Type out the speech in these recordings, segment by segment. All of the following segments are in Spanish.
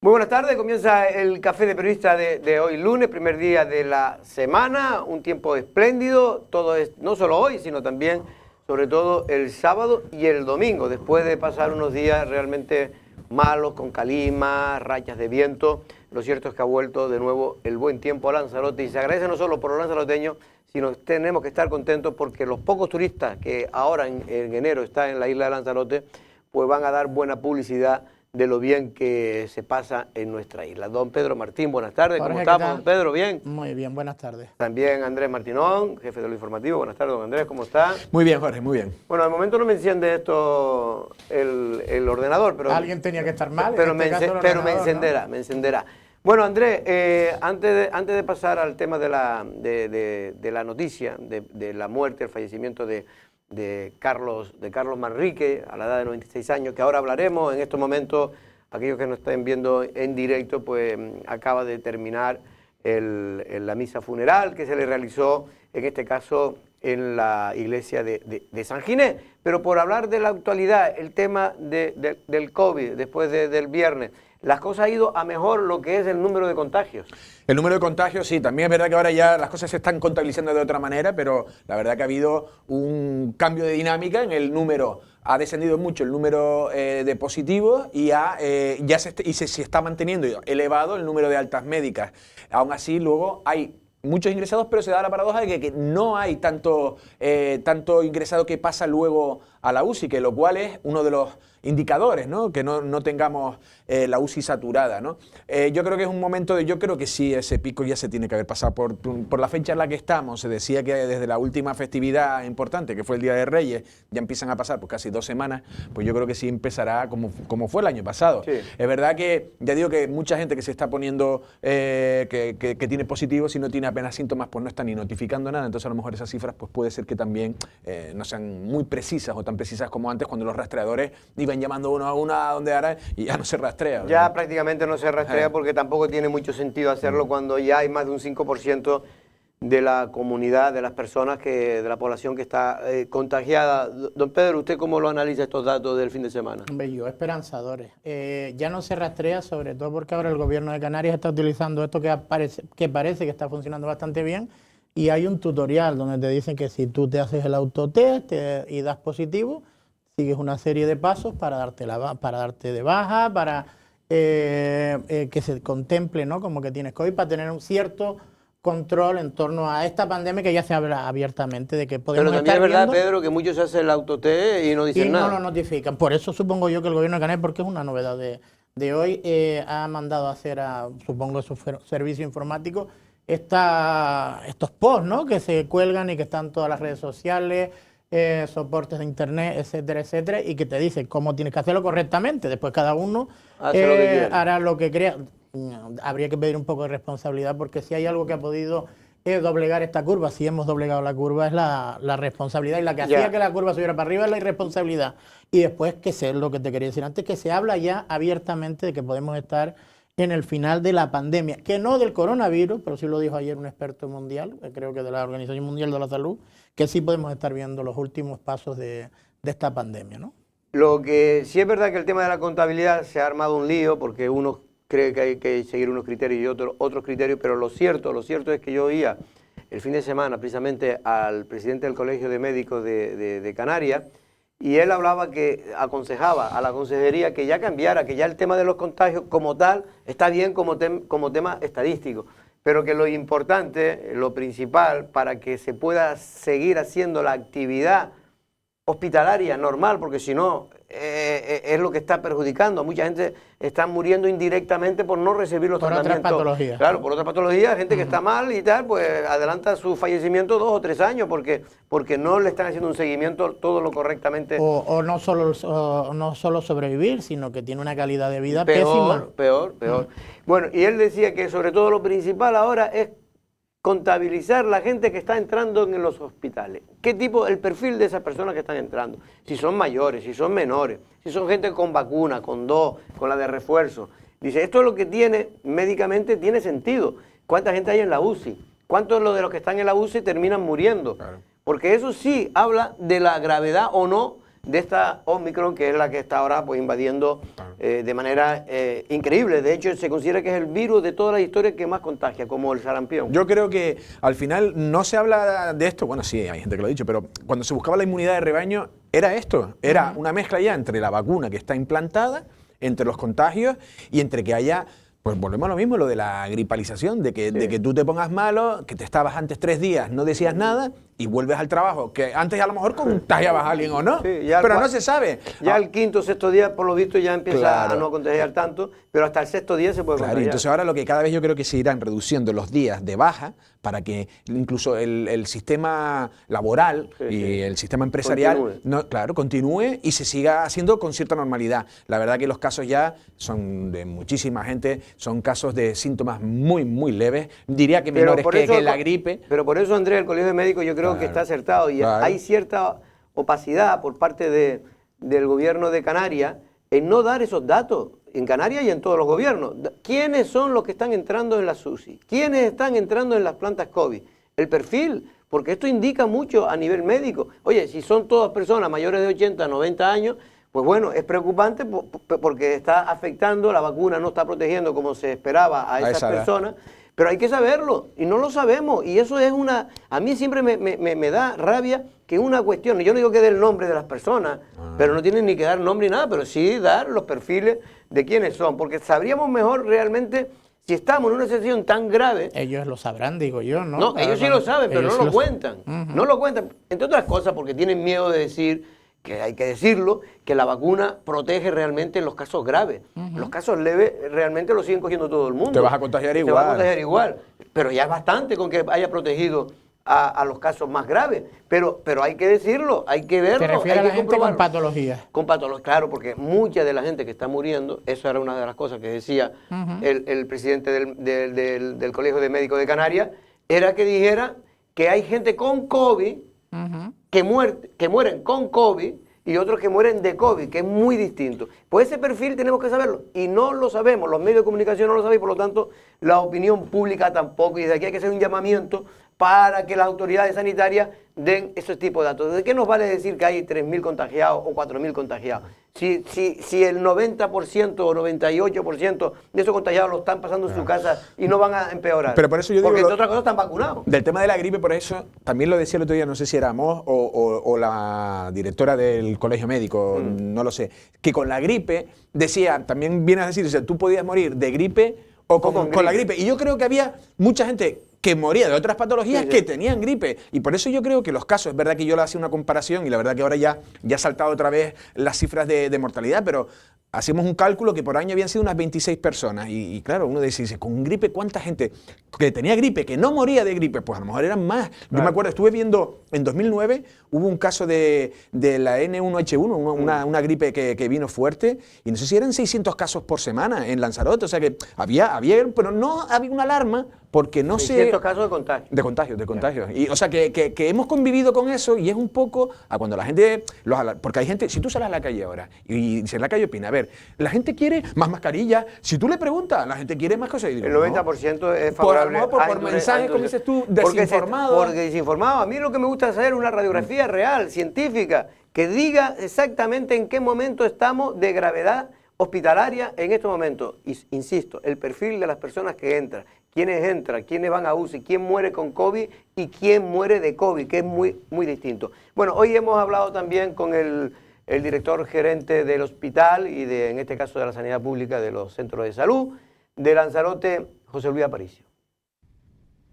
Muy buenas tardes, comienza el Café de Periodista de hoy lunes, primer día de la semana, un tiempo espléndido, todo es no solo hoy, sino también, sobre todo, el sábado y el domingo, después de pasar unos días realmente malos, con calima, rachas de viento. Lo cierto es que ha vuelto de nuevo el buen tiempo a Lanzarote y se agradece no solo por los lanzaroteños, sino que tenemos que estar contentos porque los pocos turistas que ahora en enero están en la isla de Lanzarote, pues van a dar buena publicidad de lo bien que se pasa en nuestra isla. Don Pedro Martín, buenas tardes. Jorge, ¿cómo estamos, don Pedro? ¿Bien? Muy bien, buenas tardes. También Andrés Martinón, jefe de lo informativo. Buenas tardes, don Andrés, ¿cómo está? Muy bien, Jorge, muy bien. Bueno, de momento no me enciende esto el ordenador, pero... Alguien tenía que estar mal, pero, en me, este caso el pero ordenador, encenderá, ¿no? Me encenderá. Bueno, Andrés, antes de pasar al tema de la noticia, de la muerte, el fallecimiento de Carlos Manrique, a la edad de 96 años, que ahora hablaremos. En estos momentos, aquellos que nos estén viendo en directo, pues acaba de terminar la misa funeral que se le realizó, en este caso, en la iglesia de San Ginés. Pero por hablar de la actualidad, el tema del COVID, después del viernes, las cosas han ido a mejor lo que es el número de contagios. El número de contagios, sí, también es verdad que ahora ya las cosas se están contabilizando de otra manera, pero la verdad que ha habido un cambio de dinámica en el número. Ha descendido mucho el número de positivos y se está manteniendo elevado el número de altas médicas. Aún así, luego hay muchos ingresados, pero se da la paradoja de que no hay tanto ingresado que pasa luego a la UCI, que lo cual es uno de los indicadores, ¿no? Que no tengamos la UCI saturada, ¿no? Yo creo que es un momento yo creo que sí, ese pico ya se tiene que haber pasado por la fecha en la que estamos. Se decía que desde la última festividad importante, que fue el Día de Reyes, ya empiezan a pasar pues casi 2 semanas, pues yo creo que sí empezará como fue el año pasado. Sí. Es verdad que, ya digo que mucha gente que se está poniendo, que tiene positivo, si no tiene apenas síntomas, pues no está ni notificando nada, entonces a lo mejor esas cifras pues puede ser que también no sean muy precisas o tan precisas como antes, cuando los rastreadores iban llamando uno a uno a donde ahora y ya no se rastrea. Ya ¿verdad? Prácticamente no se rastrea porque tampoco tiene mucho sentido hacerlo cuando ya hay más de un 5% de la comunidad, de las personas, de la población que está contagiada. Don Pedro, ¿usted cómo lo analiza estos datos del fin de semana? Bello, esperanzadores. Ya no se rastrea, sobre todo porque ahora el gobierno de Canarias está utilizando esto que parece que está funcionando bastante bien, y hay un tutorial donde te dicen que si tú te haces el autotest y das positivo, sigues una serie de pasos para darte de baja, para que se contemple, ¿no?, como que tienes COVID, para tener un cierto control en torno a esta pandemia que ya se habla abiertamente de que podemos estar Pero también es verdad, viendo, Pedro, que muchos hacen el autotest y no dicen nada. Y no lo notifican. Por eso supongo yo que el gobierno de Canarias, porque es una novedad de hoy, ha mandado a hacer, supongo, su servicio informático, estos posts, ¿no?, que se cuelgan y que están en todas las redes sociales, soportes de internet, etcétera, etcétera, y que te dicen cómo tienes que hacerlo correctamente. Después cada uno hará lo que crea. Habría que pedir un poco de responsabilidad, porque si hay algo que ha podido doblegar esta curva, si hemos doblegado la curva, es la responsabilidad, y la que hacía que la curva subiera para arriba es la irresponsabilidad. Y después, que sé lo que te quería decir antes, que se habla ya abiertamente de que podemos estar en el final de la pandemia, que no del coronavirus, pero sí lo dijo ayer un experto mundial, creo que de la Organización Mundial de la Salud, que sí podemos estar viendo los últimos pasos de esta pandemia, ¿no? Lo que sí es verdad que el tema de la contabilidad se ha armado un lío, porque uno cree que hay que seguir unos criterios y otros criterios, pero lo cierto es que yo oía el fin de semana precisamente al presidente del Colegio de Médicos de Canarias, y él hablaba que aconsejaba a la consejería que ya cambiara, que ya el tema de los contagios como tal está bien como tema estadístico, pero que lo importante, lo principal, para que se pueda seguir haciendo la actividad hospitalaria normal, porque si no es lo que está perjudicando. Mucha gente está muriendo indirectamente por no recibir los tratamientos. Por otras patologías. Claro, por otras patologías, gente que está mal y tal, pues adelanta su fallecimiento 2 o 3 años porque no le están haciendo un seguimiento todo lo correctamente. O no solo sobrevivir, sino que tiene una calidad de vida pésima. Peor. Bueno, y él decía que sobre todo lo principal ahora es contabilizar la gente que está entrando en los hospitales. ¿Qué tipo, el perfil de esas personas que están entrando? Si son mayores, si son menores, si son gente con vacuna, con 2, con la de refuerzo. Dice, esto es lo que tiene, médicamente tiene sentido. ¿Cuánta gente hay en la UCI? ¿Cuántos de los que están en la UCI terminan muriendo? Claro. Porque eso sí habla de la gravedad o no de esta Omicron, que es la que está ahora pues invadiendo de manera increíble. De hecho, se considera que es el virus de toda la historia que más contagia, como el sarampión. Yo creo que al final no se habla de esto, bueno, sí, hay gente que lo ha dicho, pero cuando se buscaba la inmunidad de rebaño era esto, era una mezcla ya entre la vacuna que está implantada, entre los contagios y entre que haya... Pues volvemos a lo mismo, lo de la gripalización, de que tú te pongas malo, que te estabas antes 3 días, no decías nada y vuelves al trabajo, que antes a lo mejor contagiabas a alguien o no, pero no se sabe. Ya el quinto o sexto día, por lo visto, ya empieza a no contagiar tanto, pero hasta el sexto día se puede contagiar. Entonces ahora lo que cada vez yo creo que se irán reduciendo los días de baja para que incluso el sistema laboral y el sistema empresarial continúe y se siga haciendo con cierta normalidad. La verdad que los casos ya son de muchísima gente, son casos de síntomas muy, muy leves, diría que menores que la gripe. Pero por eso, Andrés, el Colegio de Médicos yo creo que está acertado y hay cierta opacidad por parte del gobierno de Canarias en no dar esos datos, en Canarias y en todos los gobiernos. ¿Quiénes son los que están entrando en las UCI? ¿Quiénes están entrando en las plantas COVID? El perfil, porque esto indica mucho a nivel médico. Oye, si son todas personas mayores de 80, 90 años, pues bueno, es preocupante porque está afectando, la vacuna no está protegiendo como se esperaba a esas personas, pero hay que saberlo y no lo sabemos y eso es una... A mí siempre me da rabia que una cuestión, yo no digo que dé el nombre de las personas, pero no tienen ni que dar nombre ni nada, pero sí dar los perfiles de quiénes son, porque sabríamos mejor realmente si estamos en una situación tan grave... Ellos lo sabrán, digo yo, ¿no? No, ellos sí lo saben, pero no lo cuentan, no lo cuentan, entre otras cosas porque tienen miedo de decir... que hay que decirlo, que la vacuna protege realmente en los casos graves. Los casos leves realmente lo siguen cogiendo todo el mundo. Te vas a contagiar igual. Te vas a contagiar igual. Pero ya es bastante con que haya protegido a los casos más graves. Pero hay que decirlo, hay que verlo. ¿Te refieres a la gente con patologías? Con patologías, claro, porque mucha de la gente que está muriendo, eso era una de las cosas que decía el presidente del Colegio de Médicos de Canarias, era que dijera que hay gente con COVID que mueren con COVID y otros que mueren de COVID, que es muy distinto. Pues ese perfil tenemos que saberlo y no lo sabemos, los medios de comunicación no lo saben y por lo tanto la opinión pública tampoco, y desde aquí hay que hacer un llamamiento para que las autoridades sanitarias den ese tipo de datos. ¿De qué nos vale decir que hay 3.000 contagiados o 4.000 contagiados? Si el 90% o 98% de esos contagiados lo están pasando en su casa y no van a empeorar. Pero por eso yo digo... Porque entre otras cosas están vacunados. Del tema de la gripe, por eso, también lo decía el otro día, no sé si era Amos o la directora del colegio médico, no lo sé, que con la gripe, decía, también viene a decir, o sea, tú podías morir de gripe o con la gripe. Y yo creo que había mucha gente que moría de otras patologías que tenían gripe. Y por eso yo creo que los casos, es verdad que yo le hacía una comparación y la verdad que ahora ya ha saltado otra vez las cifras de mortalidad, pero hacemos un cálculo que por año habían sido unas 26 personas. Y claro, uno dice, con gripe, ¿cuánta gente que tenía gripe, que no moría de gripe? Pues a lo mejor eran más. Claro. Yo me acuerdo, estuve viendo, en 2009 hubo un caso de la N1H1, una gripe que vino fuerte, y no sé si eran 600 casos por semana en Lanzarote. O sea que había pero no había una alarma porque no sé... 600 casos de contagio. De contagio. Y, o sea, que hemos convivido con eso y es un poco a cuando la gente... Porque hay gente, si tú sales a la calle ahora y si en la calle opina, a ver, la gente quiere más mascarillas. Si tú le preguntas, la gente quiere más cosas. Y digo, el 90% es favorable. Por mensajes, como dices tú, desinformado. Porque desinformado. A mí lo que me gusta es hacer una radiografía real, científica, que diga exactamente en qué momento estamos de gravedad hospitalaria en estos momentos. Insisto, el perfil de las personas que entran, quiénes van a UCI, quién muere con COVID y quién muere de COVID, que es muy, muy distinto. Bueno, hoy hemos hablado también con el director gerente del hospital y en este caso de la sanidad pública de los centros de salud de Lanzarote, José Luis Aparicio.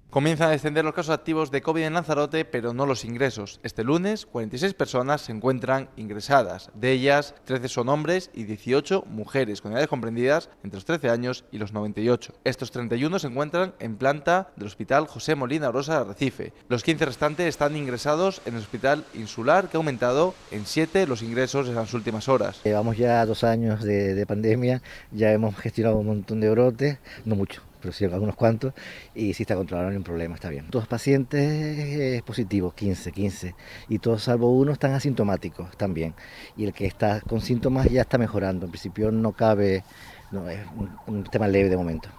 Comienzan a descender los casos activos de COVID en Lanzarote, pero no los ingresos. Este lunes, 46 personas se encuentran ingresadas. De ellas, 13 son hombres y 18 mujeres, con edades comprendidas entre los 13 años y los 98. Estos 31 se encuentran en planta del Hospital José Molina Orosa de Arrecife. Los 15 restantes están ingresados en el Hospital Insular, que ha aumentado en 7 los ingresos en las últimas horas. Llevamos ya 2 años de pandemia, ya hemos gestionado un montón de brotes, no mucho, pero sí algunos cuantos, y sí está controlado, no hay un problema, está bien. Todos pacientes positivos, 15, y todos salvo uno están asintomáticos también, y el que está con síntomas ya está mejorando, en principio no cabe, no, es un tema leve de momento.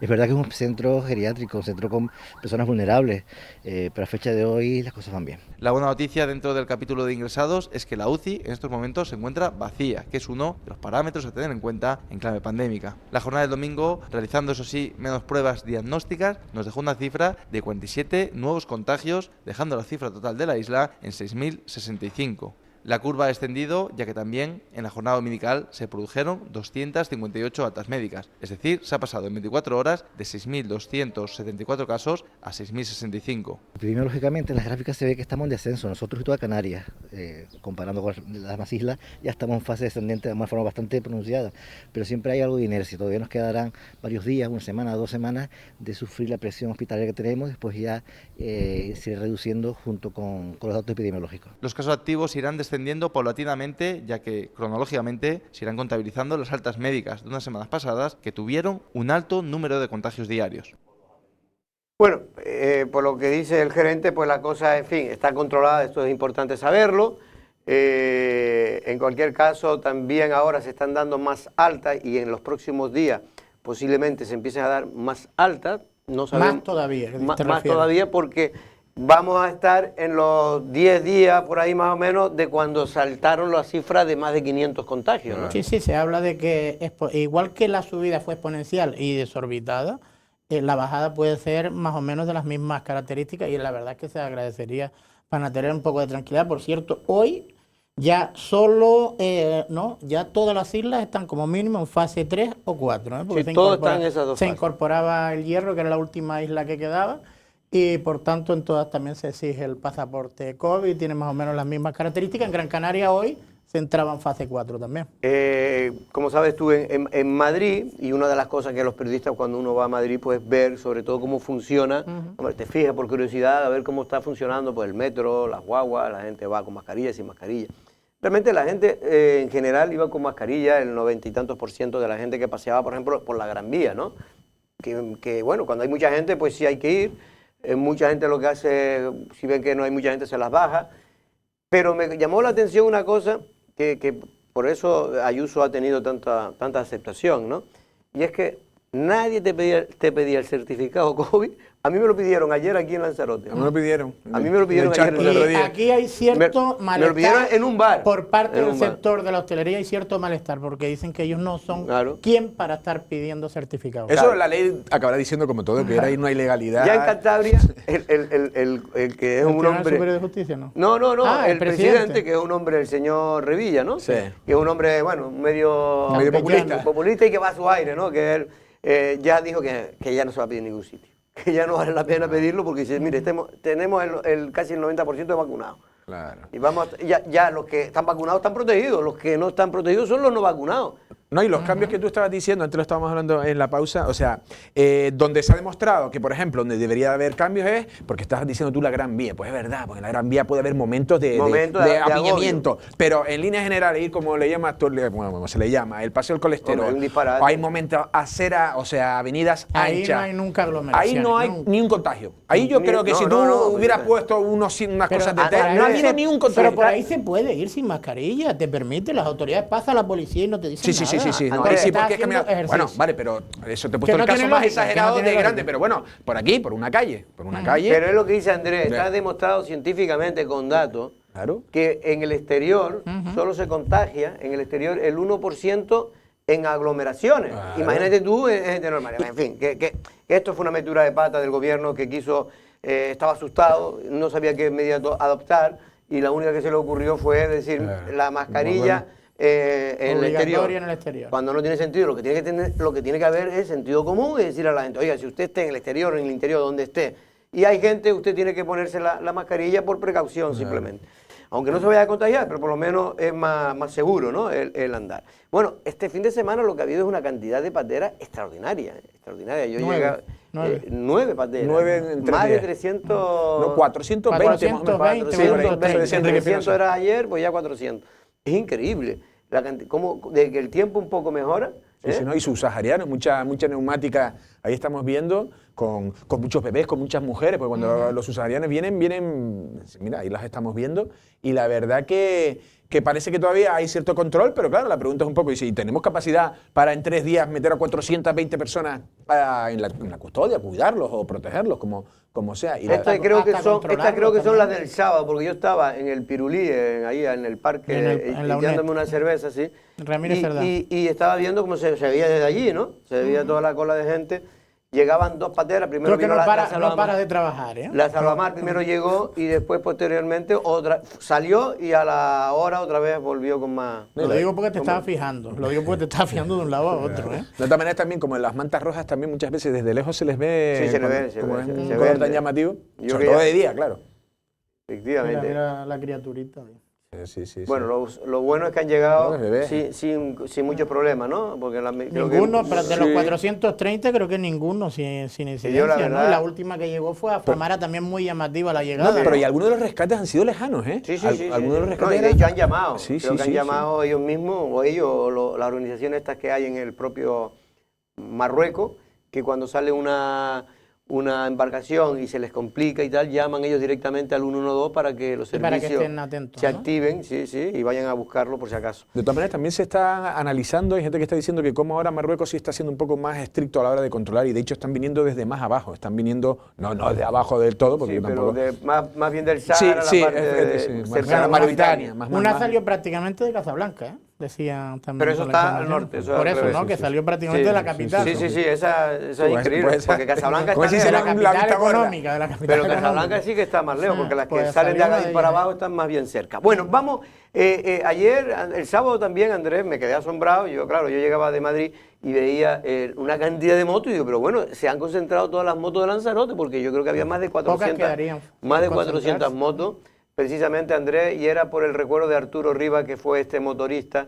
Es verdad que es un centro geriátrico, un centro con personas vulnerables, pero a fecha de hoy las cosas van bien. La buena noticia dentro del capítulo de ingresados es que la UCI en estos momentos se encuentra vacía, que es uno de los parámetros a tener en cuenta en clave pandémica. La jornada del domingo, realizando eso sí menos pruebas diagnósticas, nos dejó una cifra de 47 nuevos contagios, dejando la cifra total de la isla en 6.065. La curva ha descendido, ya que también en la jornada dominical se produjeron 258 altas médicas, es decir, se ha pasado en 24 horas de 6.274 casos a 6.065. Epidemiológicamente en las gráficas se ve que estamos en descenso, nosotros y toda Canarias, comparando con las demás islas, ya estamos en fase descendente de una forma bastante pronunciada, pero siempre hay algo de inercia, todavía nos quedarán varios días, una semana, 2 semanas, de sufrir la presión hospitalaria que tenemos, después ya se irá reduciendo junto con los datos epidemiológicos. Los casos activos irán descendiendo paulatinamente, ya que cronológicamente se irán contabilizando las altas médicas de unas semanas pasadas que tuvieron un alto número de contagios diarios. Bueno, por lo que dice el gerente, pues la cosa, en fin, está controlada, esto es importante saberlo. En cualquier caso, también ahora se están dando más altas y en los próximos días posiblemente se empiecen a dar más altas. No sabemos, Más todavía. Más todavía porque vamos a estar en los 10 días, por ahí más o menos, de cuando saltaron las cifras de más de 500 contagios, ¿no? Sí, se habla de que igual que la subida fue exponencial y desorbitada, la bajada puede ser más o menos de las mismas características y la verdad es que se agradecería para tener un poco de tranquilidad. Por cierto, hoy ya ya todas las islas están como mínimo en fase 3 o 4, ¿eh? Porque sí, todos están en esas dos se fases. Incorporaba el Hierro, que era la última isla que quedaba, y por tanto en todas también se exige el pasaporte COVID, tiene más o menos las mismas características. En Gran Canaria hoy se entraba en fase 4 también. Como sabes, estuve en Madrid y una de las cosas que los periodistas cuando uno va a Madrid pues ver sobre todo cómo funciona, hombre, te fijas por curiosidad a ver cómo está funcionando pues el metro, las guaguas, la gente va con mascarilla, sin mascarilla. Realmente la gente en general iba con mascarilla, el 90 y tantos % de la gente que paseaba, por ejemplo, por la Gran Vía, ¿no? Que bueno, cuando hay mucha gente pues sí hay que ir. Mucha gente lo que hace, si ven que no hay mucha gente, se las baja. Pero me llamó la atención una cosa que por eso Ayuso ha tenido tanta aceptación, ¿no? Y es que nadie te pedía el certificado COVID. A mí me lo pidieron ayer aquí en Lanzarote. A mí me lo pidieron. A mí me lo pidieron ayer en el otro Y día. aquí hay cierto malestar. Me lo pidieron en un bar. Por parte En del un bar. sector de la hostelería hay cierto malestar, porque dicen que ellos no son Claro. quien para estar pidiendo certificados. Eso Claro. la ley acabará diciendo como todo, que era ahí no hay legalidad. Ya en Cantabria, el que es ¿El un Tribunal hombre... Superior de Justicia, no? No, Ah, el presidente, que es un hombre, el señor Revilla, ¿no? Sí. Que es un hombre, bueno, medio populista y que va a su aire, ¿no? Que él ya dijo que ya no se va a pedir en ningún sitio. Que ya no vale la pena pedirlo porque dice, mire, tenemos casi el 90% de vacunados. Claro. Y vamos ya los que están vacunados están protegidos, los que no están protegidos son los no vacunados. No, y los cambios que tú estabas diciendo, antes lo estábamos hablando en la pausa, o sea, donde se ha demostrado que, por ejemplo, donde debería haber cambios es, porque estabas diciendo tú la Gran Vía, pues es verdad, porque en la Gran Vía puede haber momentos de apiñamiento, pero en línea general, ir como le llama, como se le llama, el paseo del colesterol, Hombre, un disparate. hay momentos, aceras, o sea, avenidas Ahí anchas. no hay nunca aglomeraciones. Ahí no hay nunca. ni un contagio. Ahí yo creo que si tú hubieras puesto unas cosas de por test, ahí no ha habido ni un contagio. Pero por ahí se puede ir sin mascarilla, te permite, las autoridades pasan a la policía y no te dicen Sí. nada. No, Porque ahí sí, estás porque es que haciendo ejercicio. bueno, vale, pero eso te he puesto Que el no caso tiene más lógica, exagerado que no tiene de grande, lógica. pero bueno, por aquí, por una calle, calle. Pero es lo que dice Andrés, está Ya. demostrado científicamente con datos Claro. que en el exterior solo se contagia, en el exterior el 1% en aglomeraciones. Claro. Imagínate tú en gente normal. En fin, que esto fue una metida de pata del gobierno que quiso, estaba asustado, no sabía qué medida adoptar y la única que se le ocurrió fue decir la mascarilla en el exterior. En el exterior. Cuando no tiene sentido, lo que tiene que haber es sentido común y decir a la gente, oiga, si usted esté en el exterior o en el interior, donde esté, y hay gente, usted tiene que ponerse la mascarilla por precaución simplemente. Aunque no se vaya a contagiar, pero por lo menos es más seguro, ¿no? El andar. Bueno, este fin de semana lo que ha habido es una cantidad de pateras extraordinaria. Yo 9 pateras. 9 en 3 más de días. 300... No, 420 más o menos. 420, 300 era ayer, pues ya 400. Es increíble. Como de que el tiempo un poco mejora, Sí, sí, ¿no? Y subsaharianos, mucha neumática, ahí estamos viendo, con muchos bebés, con muchas mujeres, porque cuando los subsaharianos vienen, mira, ahí las estamos viendo, y la verdad que parece que todavía hay cierto control, pero claro, la pregunta es un poco, y si tenemos capacidad para en 3 días meter a 420 personas en la custodia, cuidarlos o protegerlos, como sea. Y Estas creo que son las del sábado, porque yo estaba en el Pirulí, ahí en el parque, echándome una cerveza, ¿sí? Ramírez Cerdá. Y estaba viendo cómo se veía desde allí, ¿no? Se veía toda la cola de gente. Llegaban 2 pateras, primero Creo que vino no la Salvamar. no para de trabajar, ¿eh? La Salvamar primero llegó y después posteriormente salió y a la hora otra vez volvió con más. Lo digo porque te estaba fijando. Lo digo porque te estaba fijando de un lado a otro, ¿eh? De todas maneras también, como en las mantas rojas también muchas veces desde lejos se les ve. Sí, se les ve, como es un se color ve. tan llamativo. Yo Sobre que todo ya- de día, claro. Efectivamente. Mira la criaturita. Sí. Bueno, lo bueno es que han llegado Bueno, bebé. sin muchos problemas, ¿no? Porque creo que- Ninguno, pero de los Sí. 430 creo que ninguno sin yo, la incidencia, ¿no? verdad- La última que llegó fue a Famara, también muy llamativa la No, llegada. pero ¿no? y algunos de los rescates han sido lejanos, ¿eh? Sí. Algunos de los No, rescates. y de hecho han llamado. Sí, Creo sí, que han sí, llamado ellos mismos, o ellos, o las organizaciones estas que hay en el propio Marruecos, que cuando sale una embarcación y se les complica y tal, llaman ellos directamente al 112 para que los Y para que servicios estén atentos, se ¿no? activen, sí, y vayan a buscarlo por si acaso. De todas maneras, también se está analizando, hay gente que está diciendo que como ahora Marruecos sí está siendo un poco más estricto a la hora de controlar y de hecho están viniendo desde más abajo, están viniendo, no de abajo del todo, porque Sí, yo pero tampoco... más bien del Sahara, Sí, la parte sí, de, más cercana a Mauritania, Mauritania. Una salió prácticamente de Casablanca, ¿eh? Decían también. Pero eso por la está al información. norte, eso Por al eso, revés, ¿no? sí, Que sí. salió prácticamente de la capital. Sí, esa es increíble, Pues, porque Casablanca como está si De será lejos. la la capital vista gorda. económica, de la capital Pero Casablanca económica. sí que está más lejos, porque las que Pues salen de salió una ahí de para ellas, abajo están más bien cerca. Bueno, vamos, ayer, el sábado también, Andrés, me quedé asombrado. Yo llegaba de Madrid y veía una cantidad de motos y digo, pero bueno, se han concentrado todas las motos de Lanzarote, porque yo creo que había más de 400, quedarían más de por 400 concentrarse. motos, precisamente, Andrés, y era por el recuerdo de Arturo Rivas, que fue este motorista,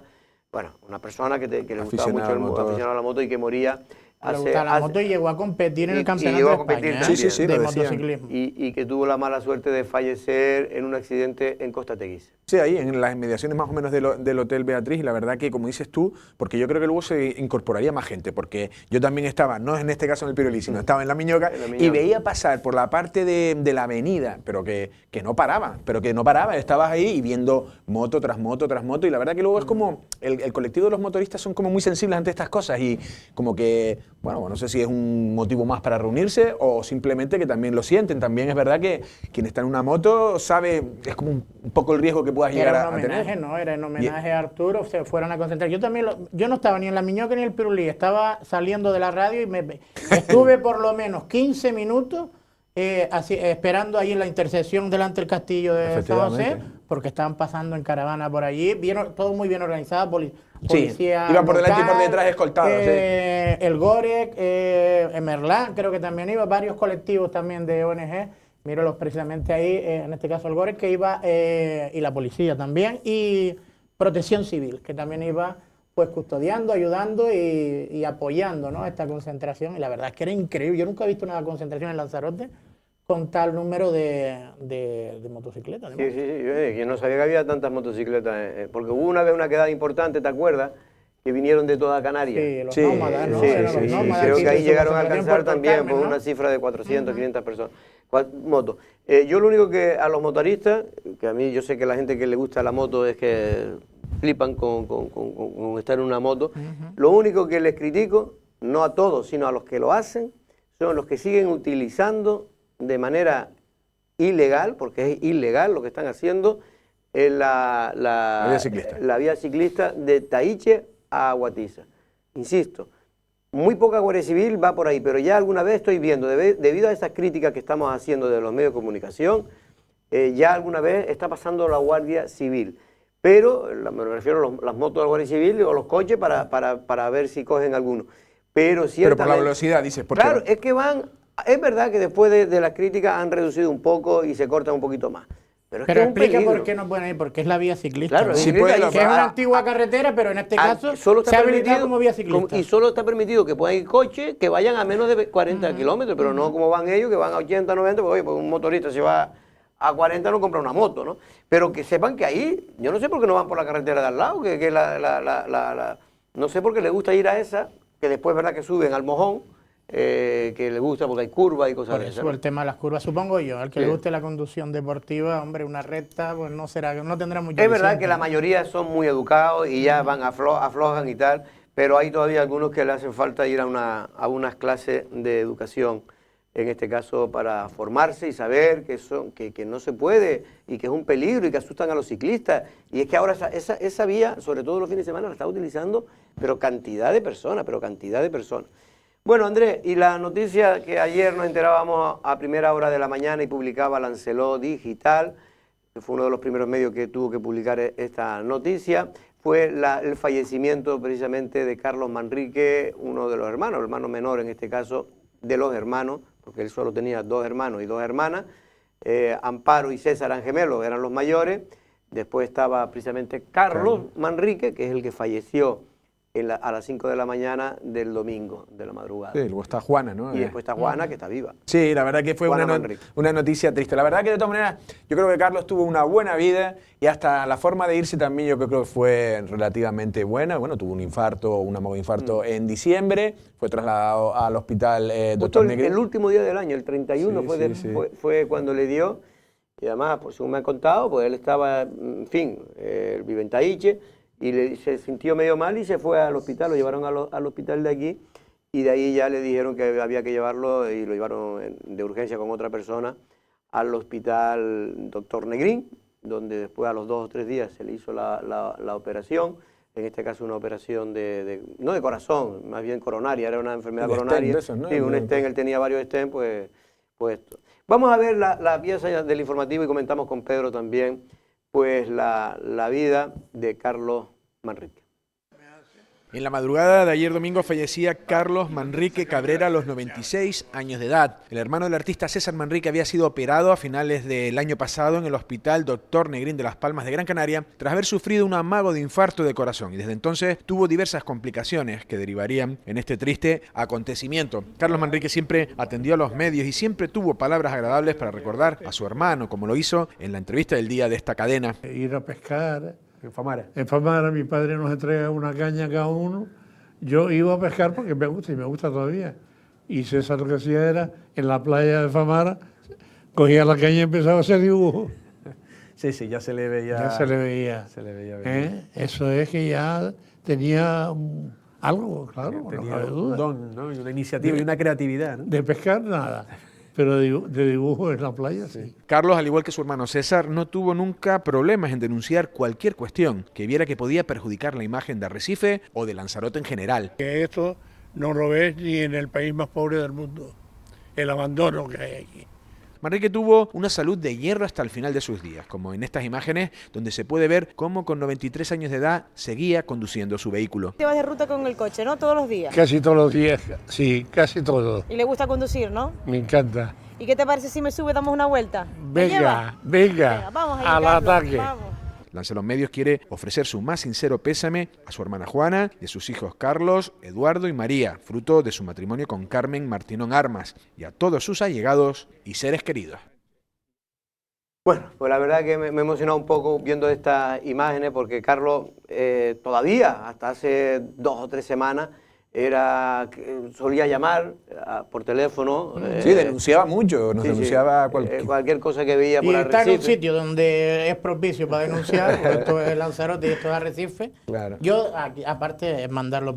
bueno, una persona que le gustaba Aficionado mucho al motor. aficionado a la moto y que moría Le gustaba la moto y llegó a competir en y el campeonato llegó a de competir España, también. Sí, de lo decían. motociclismo. y que tuvo la mala suerte de fallecer en un accidente en Costa Teguise. Sí, ahí en las inmediaciones más o menos del Hotel Beatriz, y la verdad que, como dices tú, porque yo creo que luego se incorporaría más gente, porque yo también estaba, no en este caso en el Pirulí, sino estaba en la Miñoca, En la Miñoca. y veía pasar por la parte de la avenida, pero que no paraba, estabas ahí y viendo moto tras moto tras moto, y la verdad que luego es como, el colectivo de los motoristas son como muy sensibles ante estas cosas, y como que, bueno, no sé si es un motivo más para reunirse, o simplemente que también lo sienten. También es verdad que quien está en una moto sabe, es como un poco el riesgo que puedas llegar Era a un homenaje, tener. ¿no? Era en homenaje a Arturo, se fueron a concentrar. Yo también, yo no estaba ni en la Miñoca ni en el Pirulí, estaba saliendo de la radio y estuve por lo menos 15 minutos esperando ahí en la intersección delante del castillo de San José, Efectivamente. porque estaban pasando en caravana por allí, todo muy bien organizado, policía iban por delante y por local, detrás escoltados, el Gorek, Emerlán, creo que también iba, varios colectivos también de ONG, míralos precisamente ahí, en este caso el Gorek, que iba, y la policía también, y Protección Civil, que también iba pues custodiando, ayudando y apoyando, ¿no?, esta concentración, y la verdad es que era increíble. Yo nunca he visto una concentración en Lanzarote con tal número de motocicletas. Sí, yo no sabía que había tantas motocicletas, porque hubo una vez una quedada importante, ¿te acuerdas? Que vinieron de toda Canarias. Sí, los Sí, nómadas, ¿no? Sí, Eran sí, los sí, nómadas creo aquí que ahí de su llegaron a concentración alcanzar Puerto también Carmen, por ¿no? una cifra de 400, 500 personas. Motos. Yo lo único que a los motoristas, que a mí yo sé que la gente que le gusta la moto es que flipan con estar en una moto, lo único que les critico, no a todos, sino a los que lo hacen, son los que siguen utilizando de manera ilegal, porque es ilegal lo que están haciendo, la vía ciclista de Taiche a Guatiza. Insisto, muy poca Guardia Civil va por ahí, pero ya alguna vez estoy viendo, debido a esas críticas que estamos haciendo de los medios de comunicación, ya alguna vez está pasando la Guardia Civil. Pero me refiero a las motos de la Guardia Civil o los coches para ver si cogen alguno. Pero por la velocidad, dices. Claro, es que es verdad que después de las críticas han reducido un poco y se cortan un poquito más. Pero es que es un explica peligro. por qué no pueden ir, porque es la vía ciclista. Claro, ¿no? sí, Que puede, es una antigua carretera, pero en este caso solo está se ha habilitado permitido como vía ciclista. Y solo está permitido que puedan ir coches que vayan a menos de 40 kilómetros, pero no como van ellos, que van a 80, 90, porque oye, pues un motorista si va a 40 no compra una moto, ¿no? Pero que sepan que ahí, yo no sé por qué no van por la carretera de al lado, que es la No sé por qué le gusta ir a esa, que después es verdad que suben al Mojón, que le gusta porque hay curvas y cosas Por de eso esas. el tema de las curvas, supongo yo. Al que le Sí. guste la conducción deportiva, hombre, una recta, pues no tendrá mucho Es verdad aliciente, que la ¿no? mayoría son muy educados y ya van aflojan y tal, pero hay todavía algunos que le hacen falta ir a unas clases de educación, en este caso para formarse y saber que no se puede y que es un peligro y que asustan a los ciclistas. Y es que ahora esa vía, sobre todo los fines de semana, la está utilizando, pero cantidad de personas. Bueno, Andrés, y la noticia que ayer nos enterábamos a primera hora de la mañana y publicaba Lancelot Digital, que fue uno de los primeros medios que tuvo que publicar esta noticia, fue el fallecimiento precisamente de Carlos Manrique, uno de los hermanos, el hermano menor en este caso, de los hermanos, porque él solo tenía 2 hermanos y 2 hermanas. Amparo y César eran gemelos, eran los mayores. Después estaba precisamente Carlos Manrique, que es el que falleció a las 5 de la mañana del domingo, de la madrugada. Sí, luego está Juana, ¿no? Y después está Juana, que está viva. Sí, la verdad que fue una noticia triste. La verdad que de todas maneras, yo creo que Carlos tuvo una buena vida y hasta la forma de irse también yo creo que fue relativamente buena. Bueno, tuvo un infarto, un amago infarto en diciembre, fue trasladado al hospital Justo Dr. Negrín. el último día del año, el 31, fue cuando le dio. Y además, pues, según me han contado, pues él estaba, en fin, vive en Taíche, y se sintió medio mal y se fue al hospital, lo llevaron al hospital de aquí, y de ahí ya le dijeron que había que llevarlo, y lo llevaron de urgencia con otra persona al hospital Dr. Negrín, donde después a los 2 o 3 días se le hizo la operación, en este caso una operación no de corazón, más bien coronaria, era una enfermedad coronaria. Stent, esos, ¿no? Sí, un stent, él tenía varios stents, pues esto. Vamos a ver la pieza del informativo y comentamos con Pedro también, pues la vida de Carlos Manrique. En la madrugada de ayer domingo fallecía Carlos Manrique Cabrera a los 96 años de edad. El hermano del artista César Manrique había sido operado a finales del año pasado en el hospital Dr. Negrín de Las Palmas de Gran Canaria tras haber sufrido un amago de infarto de corazón y desde entonces tuvo diversas complicaciones que derivarían en este triste acontecimiento. Carlos Manrique siempre atendió a los medios y siempre tuvo palabras agradables para recordar a su hermano, como lo hizo en la entrevista del día de esta cadena. Ir a pescar. En Famara. En Famara mi padre nos entrega una caña cada uno. Yo iba a pescar porque me gusta y me gusta todavía. Y César lo que hacía era, en la playa de Famara, cogía la caña y empezaba a hacer dibujos. Sí, ya se le veía. Ya se le veía. Se le veía bien. Eso es que ya tenía algo, claro, no Tenía cabe un duda. don, ¿no? Y una iniciativa y una creatividad, ¿no? De pescar nada, pero de dibujo en la playa sí. Carlos, al igual que su hermano César, no tuvo nunca problemas en denunciar cualquier cuestión que viera que podía perjudicar la imagen de Arrecife o de Lanzarote en general. Que esto no lo ves ni en el país más pobre del mundo, el abandono que hay aquí. Manrique tuvo una salud de hierro hasta el final de sus días, como en estas imágenes donde se puede ver cómo con 93 años de edad seguía conduciendo su vehículo. Te vas de ruta con el coche, ¿no? Todos los días. Casi todos los días, sí, casi todos. Y le gusta conducir, ¿no? Me encanta. ¿Y qué te parece si me sube, damos una vuelta? ¿Me lleva? Venga, vamos ahí, al Carlos, ataque. Vamos. Lancelot Medios quiere ofrecer su más sincero pésame a su hermana Juana y a sus hijos Carlos, Eduardo y María, fruto de su matrimonio con Carmen Martinón Armas, y a todos sus allegados y seres queridos. Bueno, pues la verdad que me he emocionado un poco viendo estas imágenes porque Carlos todavía, hasta hace 2 o 3 semanas, solía llamar por teléfono. Sí, denunciaba mucho, nos denunciaba cualquier cosa que veía por y Arrecife. está en un sitio donde es propicio para denunciar, porque esto es Lanzarote y esto es Arrecife. Claro. Yo, aparte, mandarle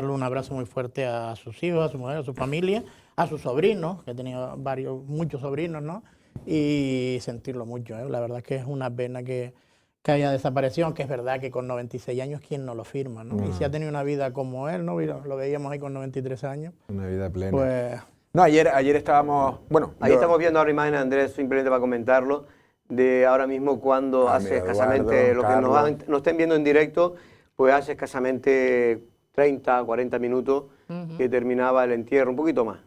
un abrazo muy fuerte a sus hijos, a su mujer, a su familia, a sus sobrinos, que he tenido muchos sobrinos, ¿no? Y sentirlo mucho, ¿eh? La verdad es que es una pena que haya desaparecido, aunque es verdad que con 96 años, ¿quién no lo firma, no? Y si ha tenido una vida como él, ¿no? Lo veíamos ahí con 93 años. Una vida plena. Pues... No, ayer estábamos... Bueno, ahí estamos viendo ahora imágenes, Andrés, simplemente para comentarlo, de ahora mismo cuando hace escasamente, lo que nos estén viendo en directo, pues hace escasamente 30, 40 minutos que terminaba el entierro, un poquito más.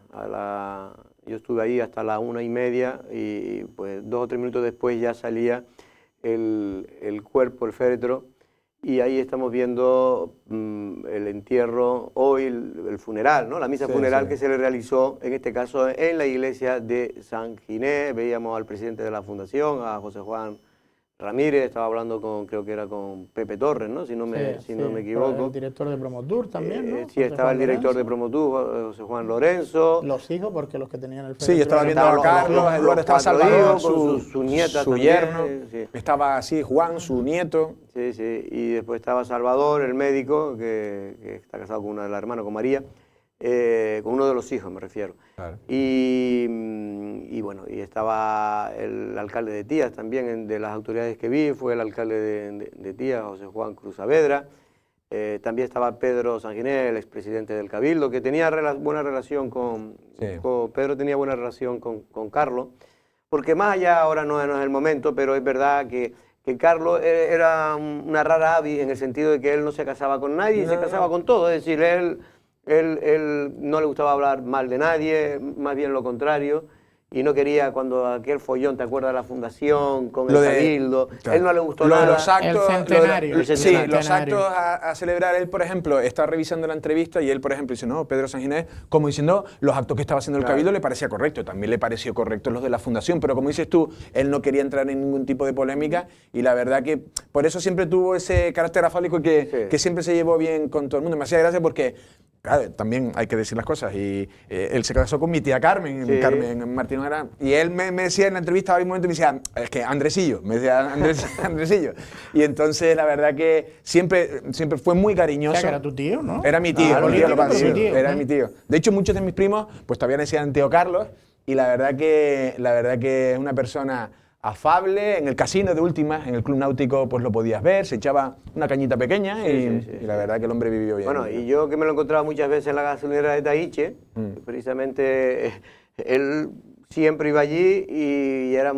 Yo estuve ahí hasta las 1:30 y pues 2 o 3 minutos después ya salía el cuerpo, el féretro, y ahí estamos viendo el entierro, hoy el funeral, ¿no? La misa funeral que se le realizó, en este caso en la iglesia de San Ginés. Veíamos al presidente de la fundación, a José Juan Ramírez, estaba hablando con, creo que era con Pepe Torres, ¿no? Si no me equivoco. El director de Promotur también, ¿no? Sí, José estaba Juan el director Lorenzo. de Promotur, José Juan Lorenzo. Los hijos, porque los que tenían el Sí, estaba viendo Estaban a Carlos, los Eduardo, estaba cuatro Salvador, hijos, con su nieta su también, yerno, sí. estaba así Juan, su nieto. Sí, sí, y después estaba Salvador, el médico, que está casado con una de las hermanas, con María, con uno de los hijos me refiero. Claro. Y bueno, y estaba el alcalde de Tías también, de las autoridades que vi, fue el alcalde de Tías, José Juan Cruz Saavedra. También estaba Pedro Sanginés, el expresidente del Cabildo, que tenía buena relación Pedro tenía buena relación con Carlos, porque más allá ahora no es el momento, pero es verdad que Carlos era una rara avis en el sentido de que él no se casaba con nadie y se casaba con todo, es decir, él no le gustaba hablar mal de nadie, más bien lo contrario, y no quería cuando aquel follón, ¿te acuerdas de la fundación con el Cabildo? Claro. Él no le gustó Lo de nada. los actos, El centenario. lo de- El sí, centenario. los actos a celebrar. Él, por ejemplo, está revisando la entrevista y él, por ejemplo, dice, no, Pedro Sanginés, como diciendo, los actos que estaba haciendo el Claro. Cabildo le parecía correcto. También le pareció correcto los de la fundación, pero como dices tú, él no quería entrar en ningún tipo de polémica y la verdad que por eso siempre tuvo ese carácter afálico que siempre se llevó bien con todo el mundo. Me hacía gracia porque claro, también hay que decir las cosas. Y él se casó con mi tía Carmen, Sí. Carmen Martín Ojeda, y él me decía en la entrevista, había un momento y me decía, es que Andresillo, me decía Andresillo. Y entonces la verdad que siempre fue muy O cariñoso. sea, que era tu tío, ¿no? Era mi tío, Claro, mi tío, era lo mi pasó, tío. era mi tío. De hecho, muchos de mis primos pues todavía le decían tío Carlos, y la verdad que es una persona afable. En el casino de últimas, en el club náutico, pues lo podías ver, se echaba una cañita pequeña y la verdad que el hombre vivió bien. Bueno, y yo que me lo encontraba muchas veces en la gasolinera de Tahiche, precisamente él siempre iba allí y era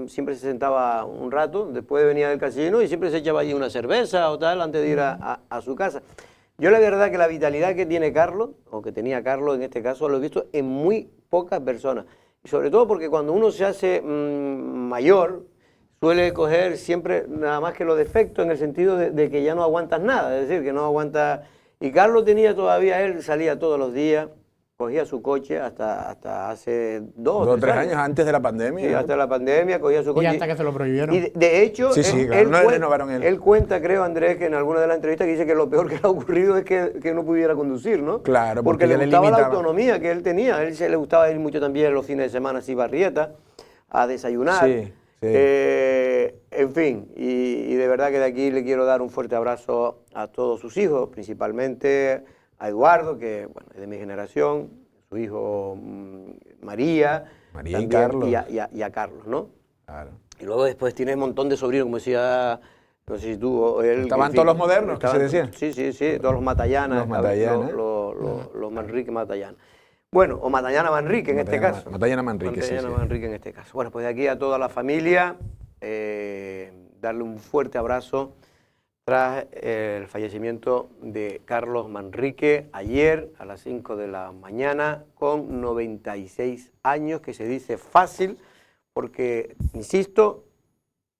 siempre se sentaba un rato, después venía del casino y siempre se echaba allí una cerveza o tal antes de ir a su casa. Yo la verdad que la vitalidad que tiene Carlos, o que tenía Carlos en este caso, lo he visto en muy pocas personas. Y sobre todo porque cuando uno se hace mayor, suele coger siempre nada más que los defectos en el sentido de que ya no aguantas nada, es decir, que no aguanta. Y Carlos tenía todavía, él salía todos los días, cogía su coche hasta hace 2 o 3 años antes de la pandemia. Sí, hasta la pandemia cogía su Y coche. hasta que se lo prohibieron. Y de hecho, Sí, sí, claro, no le renovaron él. él cuenta, creo, Andrés, que en alguna de las entrevistas que dice que lo peor que le ha ocurrido es que no pudiera conducir, ¿no? Claro, porque porque le ya le gustaba la limitaba. autonomía que él tenía. A él se le gustaba ir mucho también los fines de semana así Barrieta a desayunar. Sí, sí. En fin, y de verdad que de aquí le quiero dar un fuerte abrazo a todos sus hijos, principalmente a Eduardo, que bueno, es de mi generación, su hijo María y también, Carlos. y a Carlos, ¿no? Claro. Y luego después tiene un montón de sobrinos, como decía, no sé si tú o él. Estaban en fin, todos los modernos, que se estaban- decía. Sí, todos los Matallanas. Los Matallanas. Los Manrique Matallana. Bueno, o Matallana Manrique en este caso. Matallana Manrique, sí, Matallana sí. Manrique en este caso. Bueno, pues de aquí a toda la familia, darle un fuerte abrazo tras el fallecimiento de Carlos Manrique ayer a las 5 de la mañana con 96 años, que se dice fácil porque, insisto,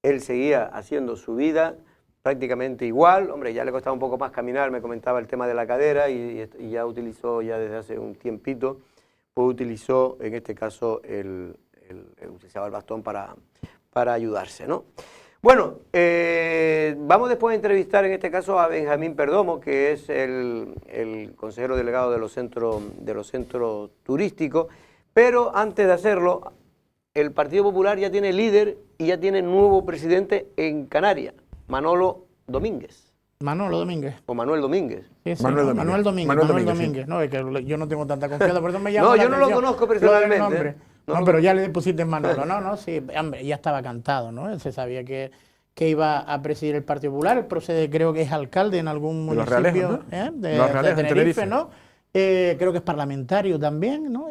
él seguía haciendo su vida prácticamente igual. Hombre, ya le costaba un poco más caminar, me comentaba el tema de la cadera y ya utilizó, ya desde hace un tiempito, pues utilizó en este caso utilizaba el bastón para ayudarse, ¿no? Bueno, vamos después a entrevistar en este caso a Benjamín Perdomo, que es el consejero delegado de los centros turísticos, pero antes de hacerlo, el Partido Popular ya tiene líder y ya tiene nuevo presidente en Canarias, Manolo Domínguez, Manolo Domínguez. o Manuel Domínguez. Sí, sí, Manuel no, Domínguez. Manuel Domínguez. Manuel Manuel Domínguez, Domínguez. No, es que yo no tengo tanta confianza, por eso me llama No, la yo no lo atención conozco lo del personalmente, nombre. ¿eh? No No, lo pero ya le pusiste Manolo. No, sí, hombre, ya estaba cantado, ¿no? Él se sabía que iba a presidir el Partido Popular. Él procede, creo que es alcalde en algún De Los municipio Realejos, ¿no? de Los Realejos, en Tenerife, Tenerife. ¿no? Creo que es parlamentario también, ¿no?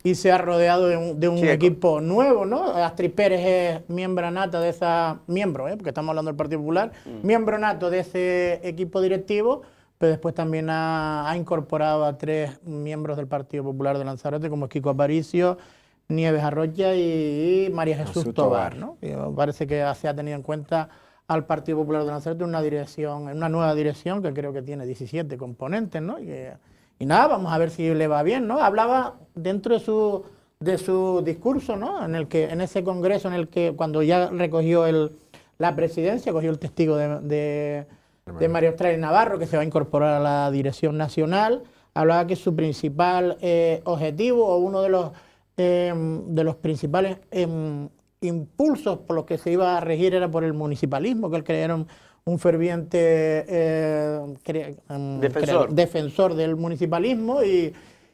Y se ha rodeado de un Sí, equipo nuevo, ¿no? Astrid Pérez es miembro nata de porque estamos hablando del Partido Popular, miembro nato de ese equipo directivo, pero después también ha incorporado a 3 miembros del Partido Popular de Lanzarote, como Kiko Aparicio, Nieves Arroya y María Jesús Tobar, ¿no? Y parece que se ha tenido en cuenta al Partido Popular de Lanzarote en una nueva dirección que creo que tiene 17 componentes, ¿no? Y nada, vamos a ver si le va bien, ¿no? Hablaba dentro de su discurso, ¿no? En ese congreso en el que cuando ya recogió la presidencia, cogió el testigo de María Australia Navarro, que se va a incorporar a la dirección nacional, hablaba que su principal objetivo o uno de los principales impulsos por los que se iba a regir era por el municipalismo, que él creía un ferviente defensor del municipalismo y